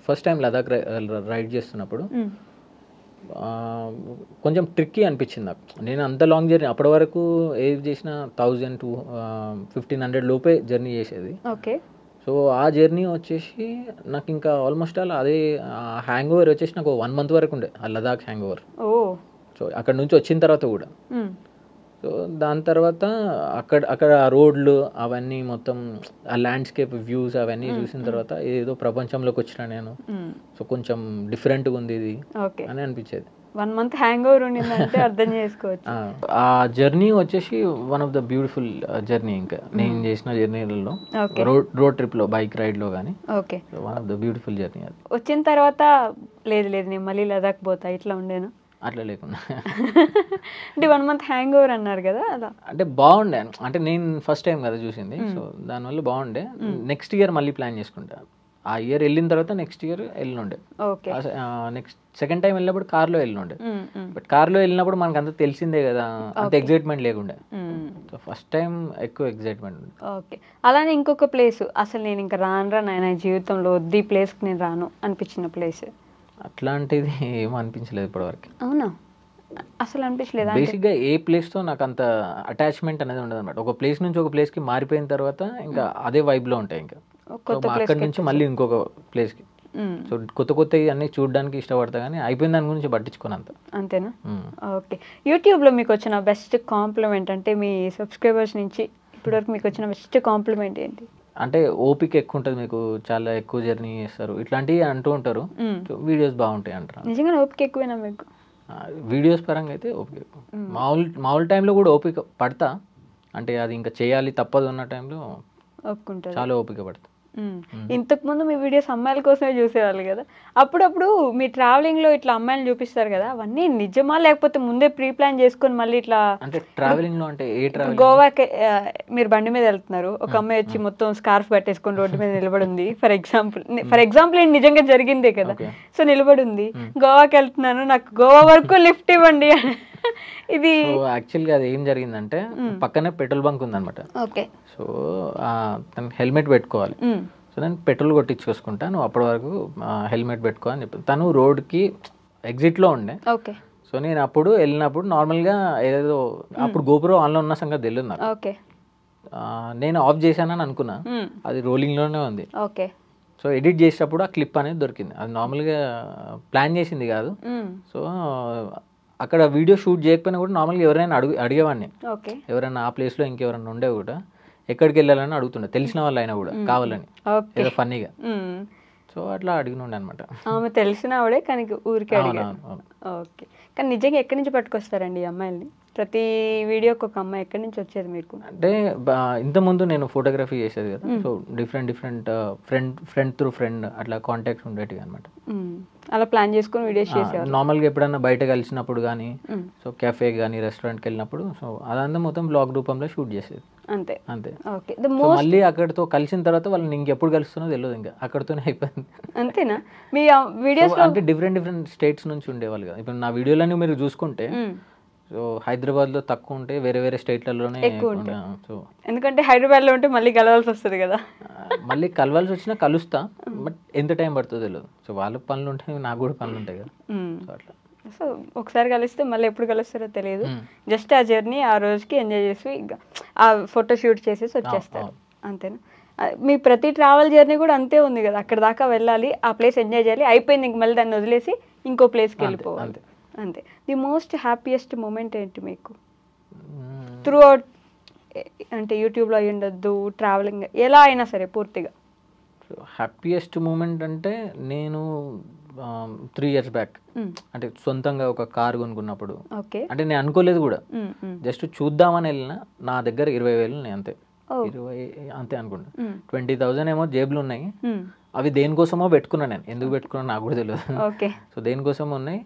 ఫస్ట్ టైం లదాఖ్ రైడ్ చేస్తున్నప్పుడు కొంచెం ట్రిక్కీ అనిపించింది నాకు. నేను అంత లాంగ్ జర్నీ అప్పటి వరకు ఏది చేసినా 1000 to 1500 లోపే జర్నీ చేసేది. ఓకే. సో ఆ జర్నీ వచ్చేసి నాకు ఇంకా ఆల్మోస్ట్ అలా అదే హ్యాంగ్ ఓవర్ వచ్చేసి నాకు 1 month వరకు ఉండే, ఆ లదాఖ్ హ్యాంగ్ ఓవర్. సో అక్కడ నుంచి వచ్చిన తర్వాత కూడా, సో దాని తర్వాత అక్కడ ఆ రోడ్లు అవన్నీ మొత్తం ఆ ల్యాండ్స్కేప్ వ్యూస్ అవన్నీ చూసిన తర్వాత ఏదో ప్రపంచంలోకి వచ్చిన నేను. సో కొంచెం డిఫరెంట్గా ఉంది ఇది అని అనిపించేది. 1 month హ్యాంగ్ ఓవర్ ఉండిందంటే అర్థం చేసుకోవచ్చు. ఆ జర్నీ వచ్చేసి one of the beautiful journey ఇంకా నేను చేసిన జర్నీలలో, రోడ్ ట్రిప్లో బైక్ రైడ్లో కానీ. Okay. One of the beautiful journey అది. వచ్చిన తర్వాత లేదు నేను మళ్ళీ లదాఖ్ పోతా ఇట్లా ఉండేనా? అట్లా లేకుండా అంటే 1 month హ్యాంగ్ ఓవర్ అన్నారు కదా, అలా అంటే బాగుండే. అంటే నేను ఫస్ట్ టైం కదా చూసింది, సో దానివల్ల బాగుండే. నెక్స్ట్ ఇయర్ మళ్ళీ ప్లాన్ చేసుకుంటా. ఆ ఇయర్ వెళ్ళిన తర్వాత నెక్స్ట్ ఇయర్ వెళ్ళినుండే. ఓకే. నెక్స్ట్ సెకండ్ టైం వెళ్ళినప్పుడు కార్లో వెళ్ళినుండే. బట్ కార్లో వెళ్ళినప్పుడు మనకు అంత తెలిసిందే కదా, అంత ఎగ్జైట్మెంట్ లేకుండే. సో ఫస్ట్ టైం ఎక్కువ ఎగ్జైట్మెంట్ ఉంది. ఓకే. అలానే ఇంకొక ప్లేస్ అసలు నేను ఇంకా రాను నాయన జీవితంలో వద్దు ఈ ప్లేస్కి నేను రాను అనిపించిన ప్లేస్? అట్లాంటిది ఏమో అనిపించలేదు ఇప్పటివరకు. అవునా? అసలు అనిపించలేదు. బేసిక్గా ఏ ప్లేస్తో నాకు అంత అటాచ్మెంట్ అనేది ఉండదు అనమాట. ఒక ప్లేస్ నుంచి ఒక ప్లేస్కి మారిపోయిన తర్వాత ఇంకా అదే వైబ్లో ఉంటాయి. ఇంకా అక్కడి నుంచి మళ్ళీ ఇంకొక ప్లేస్కి. సో కొత్త అన్నీ చూడడానికి ఇష్టపడతా, కానీ అయిపోయిన దాని గురించి పట్టించుకోనంత. అంతేనా? ఓకే. యూట్యూబ్లో మీకు వచ్చిన బెస్ట్ కాంప్లిమెంట్ అంటే మీ సబ్స్క్రైబర్స్ నుంచి ఇప్పటివరకు మీకు వచ్చిన బెస్ట్ కాంప్లిమెంట్ ఏంటి? అంటే ఓపిక ఎక్కువ ఉంటుంది మీకు, చాలా ఎక్కువ జర్నీ చేస్తారు ఇట్లాంటివి అంటూ ఉంటారు. వీడియోస్ బాగుంటాయి అంటారు. నిజంగా ఓపిక ఎక్కువేనా మీకు? వీడియోస్ పరంగా అయితే ఓపిక ఎక్కువ. మామూలు టైంలో కూడా ఓపిక పడతా, అంటే అది ఇంకా చేయాలి తప్పదు ఉన్న టైంలో ఒప్పుకుంటారు, చాలా ఓపిక పడతా. ఇంతకుముందు మీ వీడియోస్ అమ్మాయిల కోసమే చూసేవాళ్ళు కదా, అప్పుడప్పుడు మీ ట్రావెలింగ్లో ఇట్లా అమ్మాయిలు చూపిస్తారు కదా, అవన్నీ నిజమా లేకపోతే ముందే ప్రీ ప్లాన్ చేసుకొని మళ్ళీ ఇట్లా? అంటే ట్రావెలింగ్లో అంటే ఏ ట్రావెలింగ్? గోవాకి మీరు బండి మీద వెళ్తున్నారు, ఒక అమ్మాయి వచ్చి మొత్తం స్కార్ఫ్ కట్టేసుకొని రోడ్డు మీద నిలబడి ఉంది. ఫర్ ఎగ్జాంపుల్ ఏంటి, నిజంగా జరిగిందే కదా. సో నిలబడి ఉంది, గోవాకి వెళ్తున్నాను నాకు గోవా వరకు లిఫ్ట్ ఇవ్వండి. ఇది యాక్చువల్గా అది ఏం జరిగిందంటే పక్కనే పెట్రోల్ బంక్ ఉందన్నమాట. ఓకే. సో తనకి హెల్మెట్ పెట్టుకోవాలి. సో నేను పెట్రోల్ కొట్టించుకొసుకుంటా, నువ్వు అప్పటి వరకు హెల్మెట్ పెట్టుకో అని చెప్పి తను రోడ్కి ఎగ్జిట్లో ఉండే. ఓకే. సో నేను అప్పుడు వెళ్ళినప్పుడు నార్మల్గా ఏదో అప్పుడు గోపురం ఆన్లో ఉన్న సంగతి తెలియదు నాకు. ఓకే. నేను ఆఫ్ చేశానని అనుకున్నా, అది రోలింగ్లోనే ఉంది. ఓకే. సో ఎడిట్ చేసేటప్పుడు ఆ క్లిప్ అనేది దొరికింది. అది నార్మల్గా ప్లాన్ చేసింది కాదు. సో అక్కడ వీడియో షూట్ చేయకపోయినా కూడా నార్మల్గా ఎవరైనా అడిగేవాడిని, ఎవరైనా ఆ ప్లేస్లో ఇంకెవరైనా ఉండే కూడా ఎక్కడికి వెళ్ళాలని అడుగుతుండే, తెలిసిన వాళ్ళు అయినా కూడా కావాలని ఏదో ఫన్నీగా. సో అట్లా అడిగినుండే అనమాట. ఆమె తెలిసిన ఆవిడే కానీ ఊరికే అడిగాను. ఓకే. కానీ నిజంగా ఎక్కడి నుంచి పట్టుకొస్తారండి ఈ అమ్మాయిల్ని? ప్రతి వీడియోకి ఒక అమ్మాయి ఎక్కడి నుంచి వచ్చేది మీకు? అంటే ఇంతకుముందు నేను ఫోటోగ్రఫీ చేసేది కదా, so different friend through friend అట్లా కాంటాక్ట్స్ ఉండేవి అనమాట. అలా ప్లాన్ చేసుకుని వీడియోస్ చేసేవారు. నార్మల్గా ఎప్పుడన్నా బయట కలిసినప్పుడు కానీ, సో కెఫే కానీ రెస్టారెంట్కి వెళ్ళినప్పుడు, సో అదంతా మొత్తం బ్లాగ్ రూపంలో షూట్ చేసేది. అంతే. ఓకే. మళ్ళీ అక్కడితో కలిసిన తర్వాత వాళ్ళని ఇంకెప్పుడు కలుస్తున్నో తెలియదు, ఇంకా అక్కడితోనే అయిపోయింది. అంతేనా? మీ వీడియోస్ అంటే డిఫరెంట్ స్టేట్స్ నుంచి ఉండేవాళ్ళు కదా. ఇప్పుడు నా వీడియోలన్నీ మీరు చూసుకుంటే సో హైదరాబాద్లో తక్కువ ఉంటే వేరే స్టేట్లలోనే ఎక్కువ ఉంటాయి. సో ఎందుకంటే హైదరాబాద్లో ఉంటే మళ్ళీ కలవాల్సి వస్తుంది కదా. మళ్ళీ కలవాల్సి వచ్చినా కలుస్తా, బట్ ఎంత టైం పడుతుందో తెలియదు. సో వాళ్ళ పనులు ఉంటాయి, నాకు కూడా పనులు ఉంటాయి కదా. సో అట్లా. సో ఒకసారి కలిస్తే మళ్ళీ ఎప్పుడు కలుస్తారో తెలియదు. జస్ట్ ఆ జర్నీ ఆ రోజుకి ఎంజాయ్ చేసి ఆ ఫోటో షూట్ చేసేసి వచ్చేస్తారు, అంతేనా? మీ ప్రతి ట్రావెల్ జర్నీ కూడా అంతే ఉంది కదా, అక్కడ దాకా వెళ్ళాలి, ఆ ప్లేస్ ఎంజాయ్ చేయాలి, అయిపోయింది ఇంక మళ్ళీ దాన్ని వదిలేసి ఇంకో ప్లేస్కి వెళ్ళిపోవాలి, అంతే. ది మోస్ట్ హ్యాపీయెస్ట్ మూమెంట్ ఏంటి మీకు త్రూ అవుట్? అంటే యూట్యూబ్లో అయ్యి ఉండొద్దు, ట్రావెలింగ్, ఎలా అయినా సరే పూర్తిగా. హ్యాపీయెస్ట్ మూమెంట్ అంటే నేను 3 years బ్యాక్ అంటే సొంతంగా ఒక కార్ కొనుక్కున్నప్పుడు, అంటే నేను అనుకోలేదు కూడా, జస్ట్ చూద్దామని వెళ్ళిన, నా దగ్గర 20,000 ఉన్నాయి అంతే. 20 అంతే అనుకుంటా. 20,000 ఏమో జేబులు ఉన్నాయి. అవి దేనికోసమో పెట్టుకున్నా, నేను ఎందుకు పెట్టుకున్నా నాకు కూడా తెలియదు. సో దేనికోసమో ఉన్నాయి.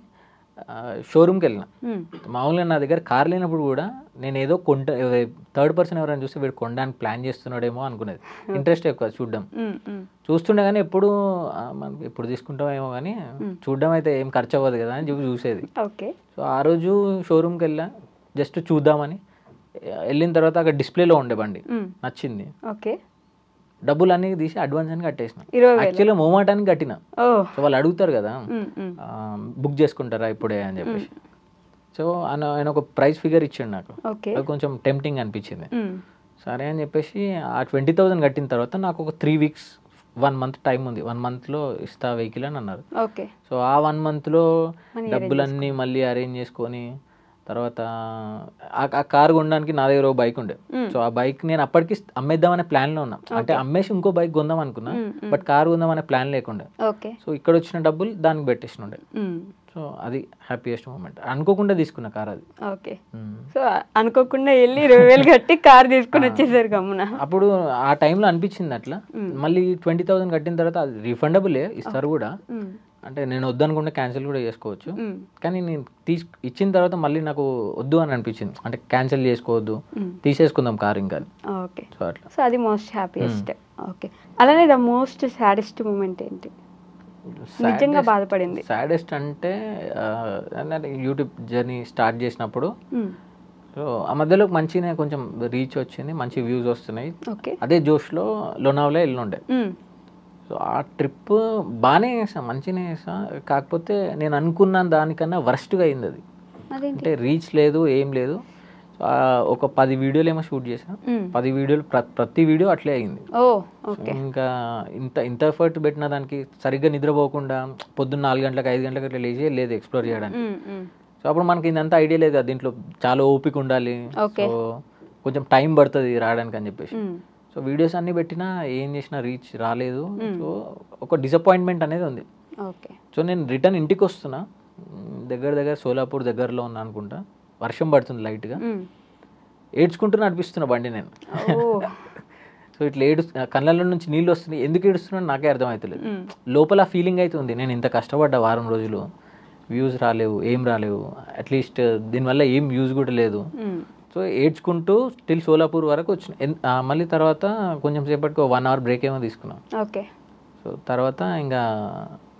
షోరూమ్కి వెళ్ళిన, మామూలుగా నా దగ్గర కార్ లేనప్పుడు కూడా నేను ఏదో థర్డ్ పర్సన్ ఎవరైనా చూస్తే వీడు కొనడానికి ప్లాన్ చేస్తున్నాడేమో అనుకునేది. ఇంట్రెస్ట్ ఎక్కువ చూడడం, చూస్తుండే కానీ ఎప్పుడు తీసుకుంటామేమో కానీ చూడడం అయితే ఏం ఖర్చు అవ్వదు కదా అని చెప్పి చూసేది. సో ఆ రోజు షోరూమ్కి వెళ్ళా జస్ట్ చూద్దామని. వెళ్ళిన తర్వాత అక్కడ డిస్ప్లేలో ఉండే బండి నచ్చింది, డబ్బులు అన్ని తీసి అడ్వాన్స్ అని కట్టేసిన. యాక్చువల్గా మోమాటానికి కట్టిన. సో వాళ్ళు అడుగుతారు కదా బుక్ చేసుకుంటారా ఇప్పుడే అని చెప్పేసి. సో ఆయన ఒక ప్రైస్ ఫిగర్ ఇచ్చాడు నాకు, అది కొంచెం టెంప్టింగ్ అనిపించింది. సరే అని చెప్పేసి ఆ 20,000 కట్టిన తర్వాత నాకు ఒక 3 weeks 1 month టైం ఉంది, 1 monthలో ఇస్తా వెహికల్ అని అన్నారు. సో ఆ 1 monthలో డబ్బులన్నీ మళ్ళీ అరేంజ్ చేసుకొని తర్వాత ఆ కార్ కొనడానికి నా దగ్గర ఒక బైక్ ఉండే. సో ఆ బైక్ నేను అప్పటికి అమ్మేద్దామనే ప్లాన్లో ఉన్నా, అంటే అమ్మేసి ఇంకో బైక్ కొందాం అనుకున్నా, బట్ కార్ కొందామనే ప్లాన్ లేకుండే. సో ఇక్కడ వచ్చిన డబ్బులు దానికి పెట్టేసినుండే. సో అది హ్యాపీయెస్ట్ మూమెంట్. అనుకోకుండా తీసుకున్న కార్ అది. సో అనుకోకుండా వెళ్ళి 20,000 కట్టి కార్ తీసుకుని వచ్చేసారు గమ్మున. అప్పుడు ఆ టైంలో అనిపించింది అట్లా. మళ్ళీ 20,000 కట్టిన తర్వాత అది రిఫండబులే, ఇస్తారు కూడా. అంటే నేను వద్దనుకుంటే క్యాన్సిల్ కూడా చేసుకోవచ్చు, కానీ నేను ఇచ్చిన తర్వాత మళ్ళీ నాకు వద్దు అని అనిపించింది, అంటే క్యాన్సిల్ చేసుకోవద్దు, తీసేసుకుందాం కార్ ఇంకా. ఓకే, సో అది మోస్ట్ హ్యాపీయెస్ట్. ఓకే, అలానే ద మోస్ట్ సాడెస్ట్ మూమెంట్ ఏంటి, నిజంగా బాధపడింది? సాడెస్ట్ అంటే యూట్యూబ్ జర్నీ స్టార్ట్ చేసినప్పుడు, సో ఆ మధ్యలో మంచిగా కొంచెం రీచ్ వచ్చింది, మంచి వ్యూస్ వస్తున్నాయి. అదే జోష్లో లోనావలా వెళ్ళుండే. సో ఆ ట్రిప్ బాగానే చేసా, మంచిగానే చేసా, కాకపోతే నేను అనుకున్న దానికన్నా వర్స్ట్గా అయింది అది. అంటే రీచ్ లేదు, ఏం లేదు. ఒక 10 వీడియోలు ఏమో షూట్ చేసా, 10 వీడియోలు ప్రతి వీడియో అట్లే అయింది. ఇంకా ఇంత ఎఫర్ట్ పెట్టిన దానికి సరిగ్గా నిద్రపోకుండా పొద్దున్న 4 గంటలకు 5 గంటలకు అట్లా లేచి లేదు ఎక్స్ప్లోర్ చేయడానికి. సో అప్పుడు మనకి ఇదంతా ఐడియా లేదు, దీంట్లో చాలా ఓపిక ఉండాలి, సో కొంచెం టైం పడుతుంది రావడానికి అని చెప్పేసి. సో వీడియోస్ అన్నీ పెట్టినా ఏం చేసినా రీచ్ రాలేదు. సో ఒక డిసప్పాయింట్మెంట్ అనేది ఉంది. సో నేను రిటర్న్ ఇంటికి వస్తున్నా, దగ్గర సోలాపూర్ దగ్గరలో ఉన్నా అనుకుంటా, వర్షం పడుతుంది లైట్గా, ఏడ్చుకుంటూ నడిపిస్తున్నా బండి నేను. సో ఇట్లా కళ్ళల్లో నుంచి నీళ్ళు వస్తున్నాయి, ఎందుకు ఏడుస్తున్నాను నాకే అర్థమవుతలేదు. లోపల ఫీలింగ్ అయితే ఉంది, నేను ఇంత కష్టపడ్డా వారం రోజులు, వ్యూస్ రాలేవు, ఏం రాలేవు, అట్లీస్ట్ దీనివల్ల ఏం యూజ్ కూడా లేదు. సో ఏడ్చుకుంటూ స్టిల్ సోలాపూర్ వరకు వచ్చిన. మళ్ళీ తర్వాత కొంచెం సేపటికి 1 అవర్ బ్రేక్ ఏమో తీసుకున్నాం. ఓకే, సో తర్వాత ఇంకా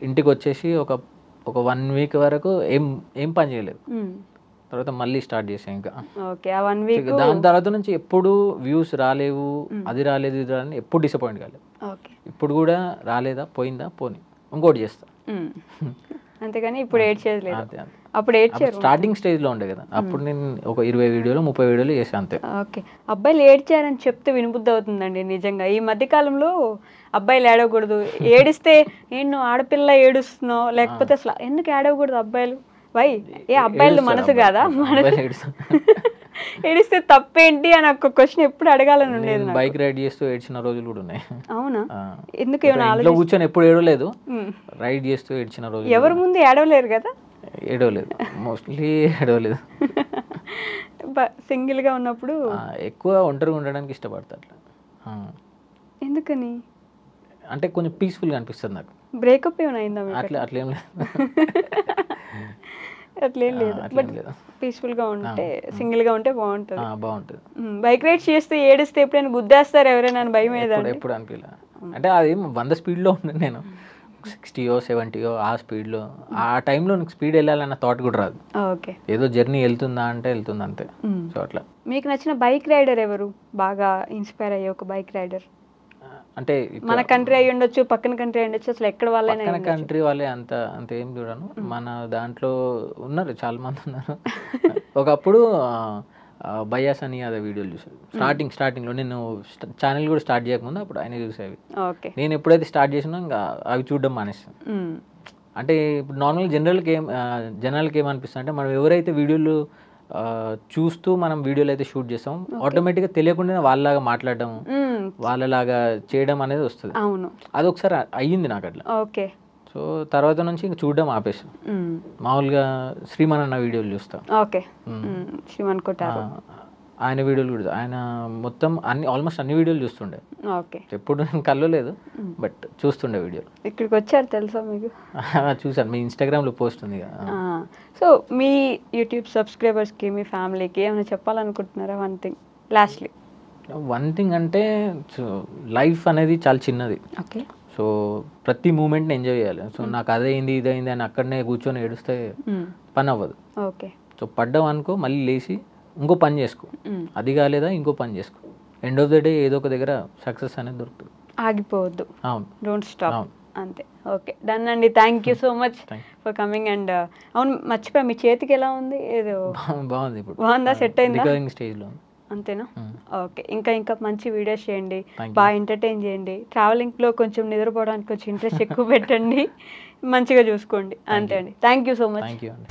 ఇంటికి వచ్చేసి ఒక 1 వీక్ వరకు ఏం పని చేయలేదు. తర్వాత మళ్ళీ స్టార్ట్ చేసాం ఇంకా. దాని తర్వాత నుంచి ఎప్పుడు వ్యూస్ రాలేవు, అది రాలేదు, ఇది రాలేదు, ఎప్పుడు డిసప్పాయింట్ కాలేదు. ఇప్పుడు కూడా రాలేదా, పోయిందా, పోనీ ఇంకోటి చేస్తా, అంతేగాని ఇప్పుడు ఏడ్చేది లేదు. అప్పుడు ఏడ్చారు స్టార్టింగ్ స్టేజ్లో ఉండే కదా, అప్పుడు నేను ఒక 20 వీడియోలు 30 వీడియోలు చేసాను అంతే. ఓకే, అబ్బాయిలు ఏడ్చారని చెప్తే వినబుద్ధి అవుతుందండి నిజంగా. ఈ మధ్యకాలంలో అబ్బాయిలు ఏడవకూడదు, ఏడిస్తే నువ్వు ఆడపిల్ల ఏడుస్తున్నావు, లేకపోతే అసలు ఎందుకు ఏడవకూడదు అబ్బాయిలు? వై, ఏ అబ్బాయిలు మనసు కాదా, ఏడిస్తే తప్పేంటి అని ఒక క్వశ్చన్ ఎప్పుడు అడగాలని ఉండేది. బైక్ రైడ్ చేస్తూ ఏడ్చిన రోజులు కూడా ఉన్నాయి. అవునా, ఎందుకు కూర్చొని ఎప్పుడు ఏడవలేదు, రైడ్ చేస్తూ ఏడ్చిన రోజు. ఎవరి ముందు ఏడవలేరు కదా? ఏడవలేదు, మోస్ట్లీ ఏడవలేదు. సింగిల్ గా ఉన్నప్పుడు ఎక్కువ ఒంటరిగా ఉండడానికి ఇష్టపడతా. అట్లా ఎందుకని అంటే కొంచెం పీస్ఫుల్గా అనిపిస్తుంది నాకు. బ్రేకప్ ఏమైనా అయిందా? అట్లేం లేదు, అట్లేం లేదు, బట్ పీస్ఫుల్ గా ఉంటే, సింగిల్ గా ఉంటే బాగుంటుంది. బైక్ రైడ్స్ చేస్తే ఏడిస్తే ఎప్పుడైనా గుద్దేస్తారు ఎవరైనా భయం మీద? ఎప్పుడు అనిపించలే, అంటే అది 100 స్పీడ్లో ఉన్నాను నేను, 60 70 ఆ స్పీడ్లో. ఆ టైంలో నీకు స్పీడ్ వెళ్ళాలన్న థాట్ కూడా రాదు. ఓకే, ఏదో జర్నీ వెళ్తుందా అంటే వెళ్తుంది అంతే. సో అట్లా. మీకు నచ్చిన బైక్ రైడర్ ఎవరు, బాగా ఇన్స్పైర్ అయ్యే ఒక బైక్ రైడర్? అంటే మన కంట్రీ అయ్యి ఉండొచ్చు, పక్కన కంట్రీ అయ్యి ఉండొచ్చు, అసలు ఎక్కడ వాళ్ళైనా. పక్కన కంట్రీ వాళ్ళే అంత ఏం చూడను, మన దాంట్లో ఉన్నారు చాలా మంది ఉన్నారు. ఒకప్పుడు బయాస్ అని అదే వీడియోలు చూసాను స్టార్టింగ్లో, నేను ఛానల్ కూడా స్టార్ట్ చేయకముందు అప్పుడు ఆయన చూసేవి. నేను ఎప్పుడైతే స్టార్ట్ చేసినా ఇంకా అవి చూడడం మానేస్తాను. అంటే ఇప్పుడు నార్మల్గా జనరల్కి ఏమనిపిస్తుంది అంటే, మనం ఎవరైతే వీడియోలు చూస్తూ మనం వీడియోలు అయితే షూట్ చేస్తాం, ఆటోమేటిక్గా తెలియకుండా వాళ్ళలాగా మాట్లాడడం, వాళ్ళలాగా చేయడం అనేది వస్తుంది. అది ఒకసారి అయ్యింది నాకు అట్లా. ఓకే, సో తర్వాత నుంచి ఇంక చూడడం ఆపేసాం, మామూలుగా శ్రీమన్ అన్న వీడియోలు చూస్తాం. ఓకే, శ్రీమన్ కొట్టారు, ఆయన వీడియోలు కూడా, ఆయన మొత్తం ఆల్మోస్ట్ అన్ని వీడియోలు చూస్తుండే. ఓకే, ఎప్పుడు నేను కళ్ళు లేదు, బట్ చూస్తుండే వీడియోలు. ఇక్కడికి వచ్చారు తెలుసా మీకు? చూసాను, మీ ఇన్స్టాగ్రామ్లో పోస్ట్ ఉంది కదా. సో మీ యూట్యూబ్ సబ్స్క్రైబర్స్కి, మీ ఫ్యామిలీకి ఏమైనా చెప్పాలనుకుంటున్నారా? వన్ థింగ్ అంటే, లైఫ్ అనేది చాలా చిన్నది. ఓకే, సో ప్రతి మూమెంట్ని ఎంజాయ్ చేయాలి. సో నాకు అదైంది ఇదైంది అని అక్కడనే కూర్చొని ఏడుస్తే పని అవ్వదు. ఓకే, సో పడ్డావు అనుకో, మళ్ళీ లేచి ఇంకో పని చేసుకో, అది కాలేదా ఇంకో పని చేసుకో, ఎండ్ ఆఫ్ ద డే ఏదో ఒక దగ్గర సక్సెస్ అనేది దొరుకుతుంది. ఆగిపోవద్దు, అవును, డోంట్ స్టాప్, అంతే. ఓకే, డన్ అండి, thank you so much for coming. And అవును, మర్చిపోయా, మీ చేతికి ఎలా ఉంది? ఏదో బాగుంది, ఇప్పుడు బాగుందా, సెట్ అయిందా? రికవరింగ్ స్టేజ్లో, అంతేనా? ఓకే, ఇంకా మంచి వీడియోస్ చేయండి, బాగా ఎంటర్టైన్ చేయండి, ట్రావెలింగ్లో కొంచెం నిద్రపోవడానికి కొంచెం ఇంట్రెస్ట్ ఎక్కువ పెట్టండి, మంచిగా చూసుకోండి, అంతే అండి. Thank you so much. Thank you అండి.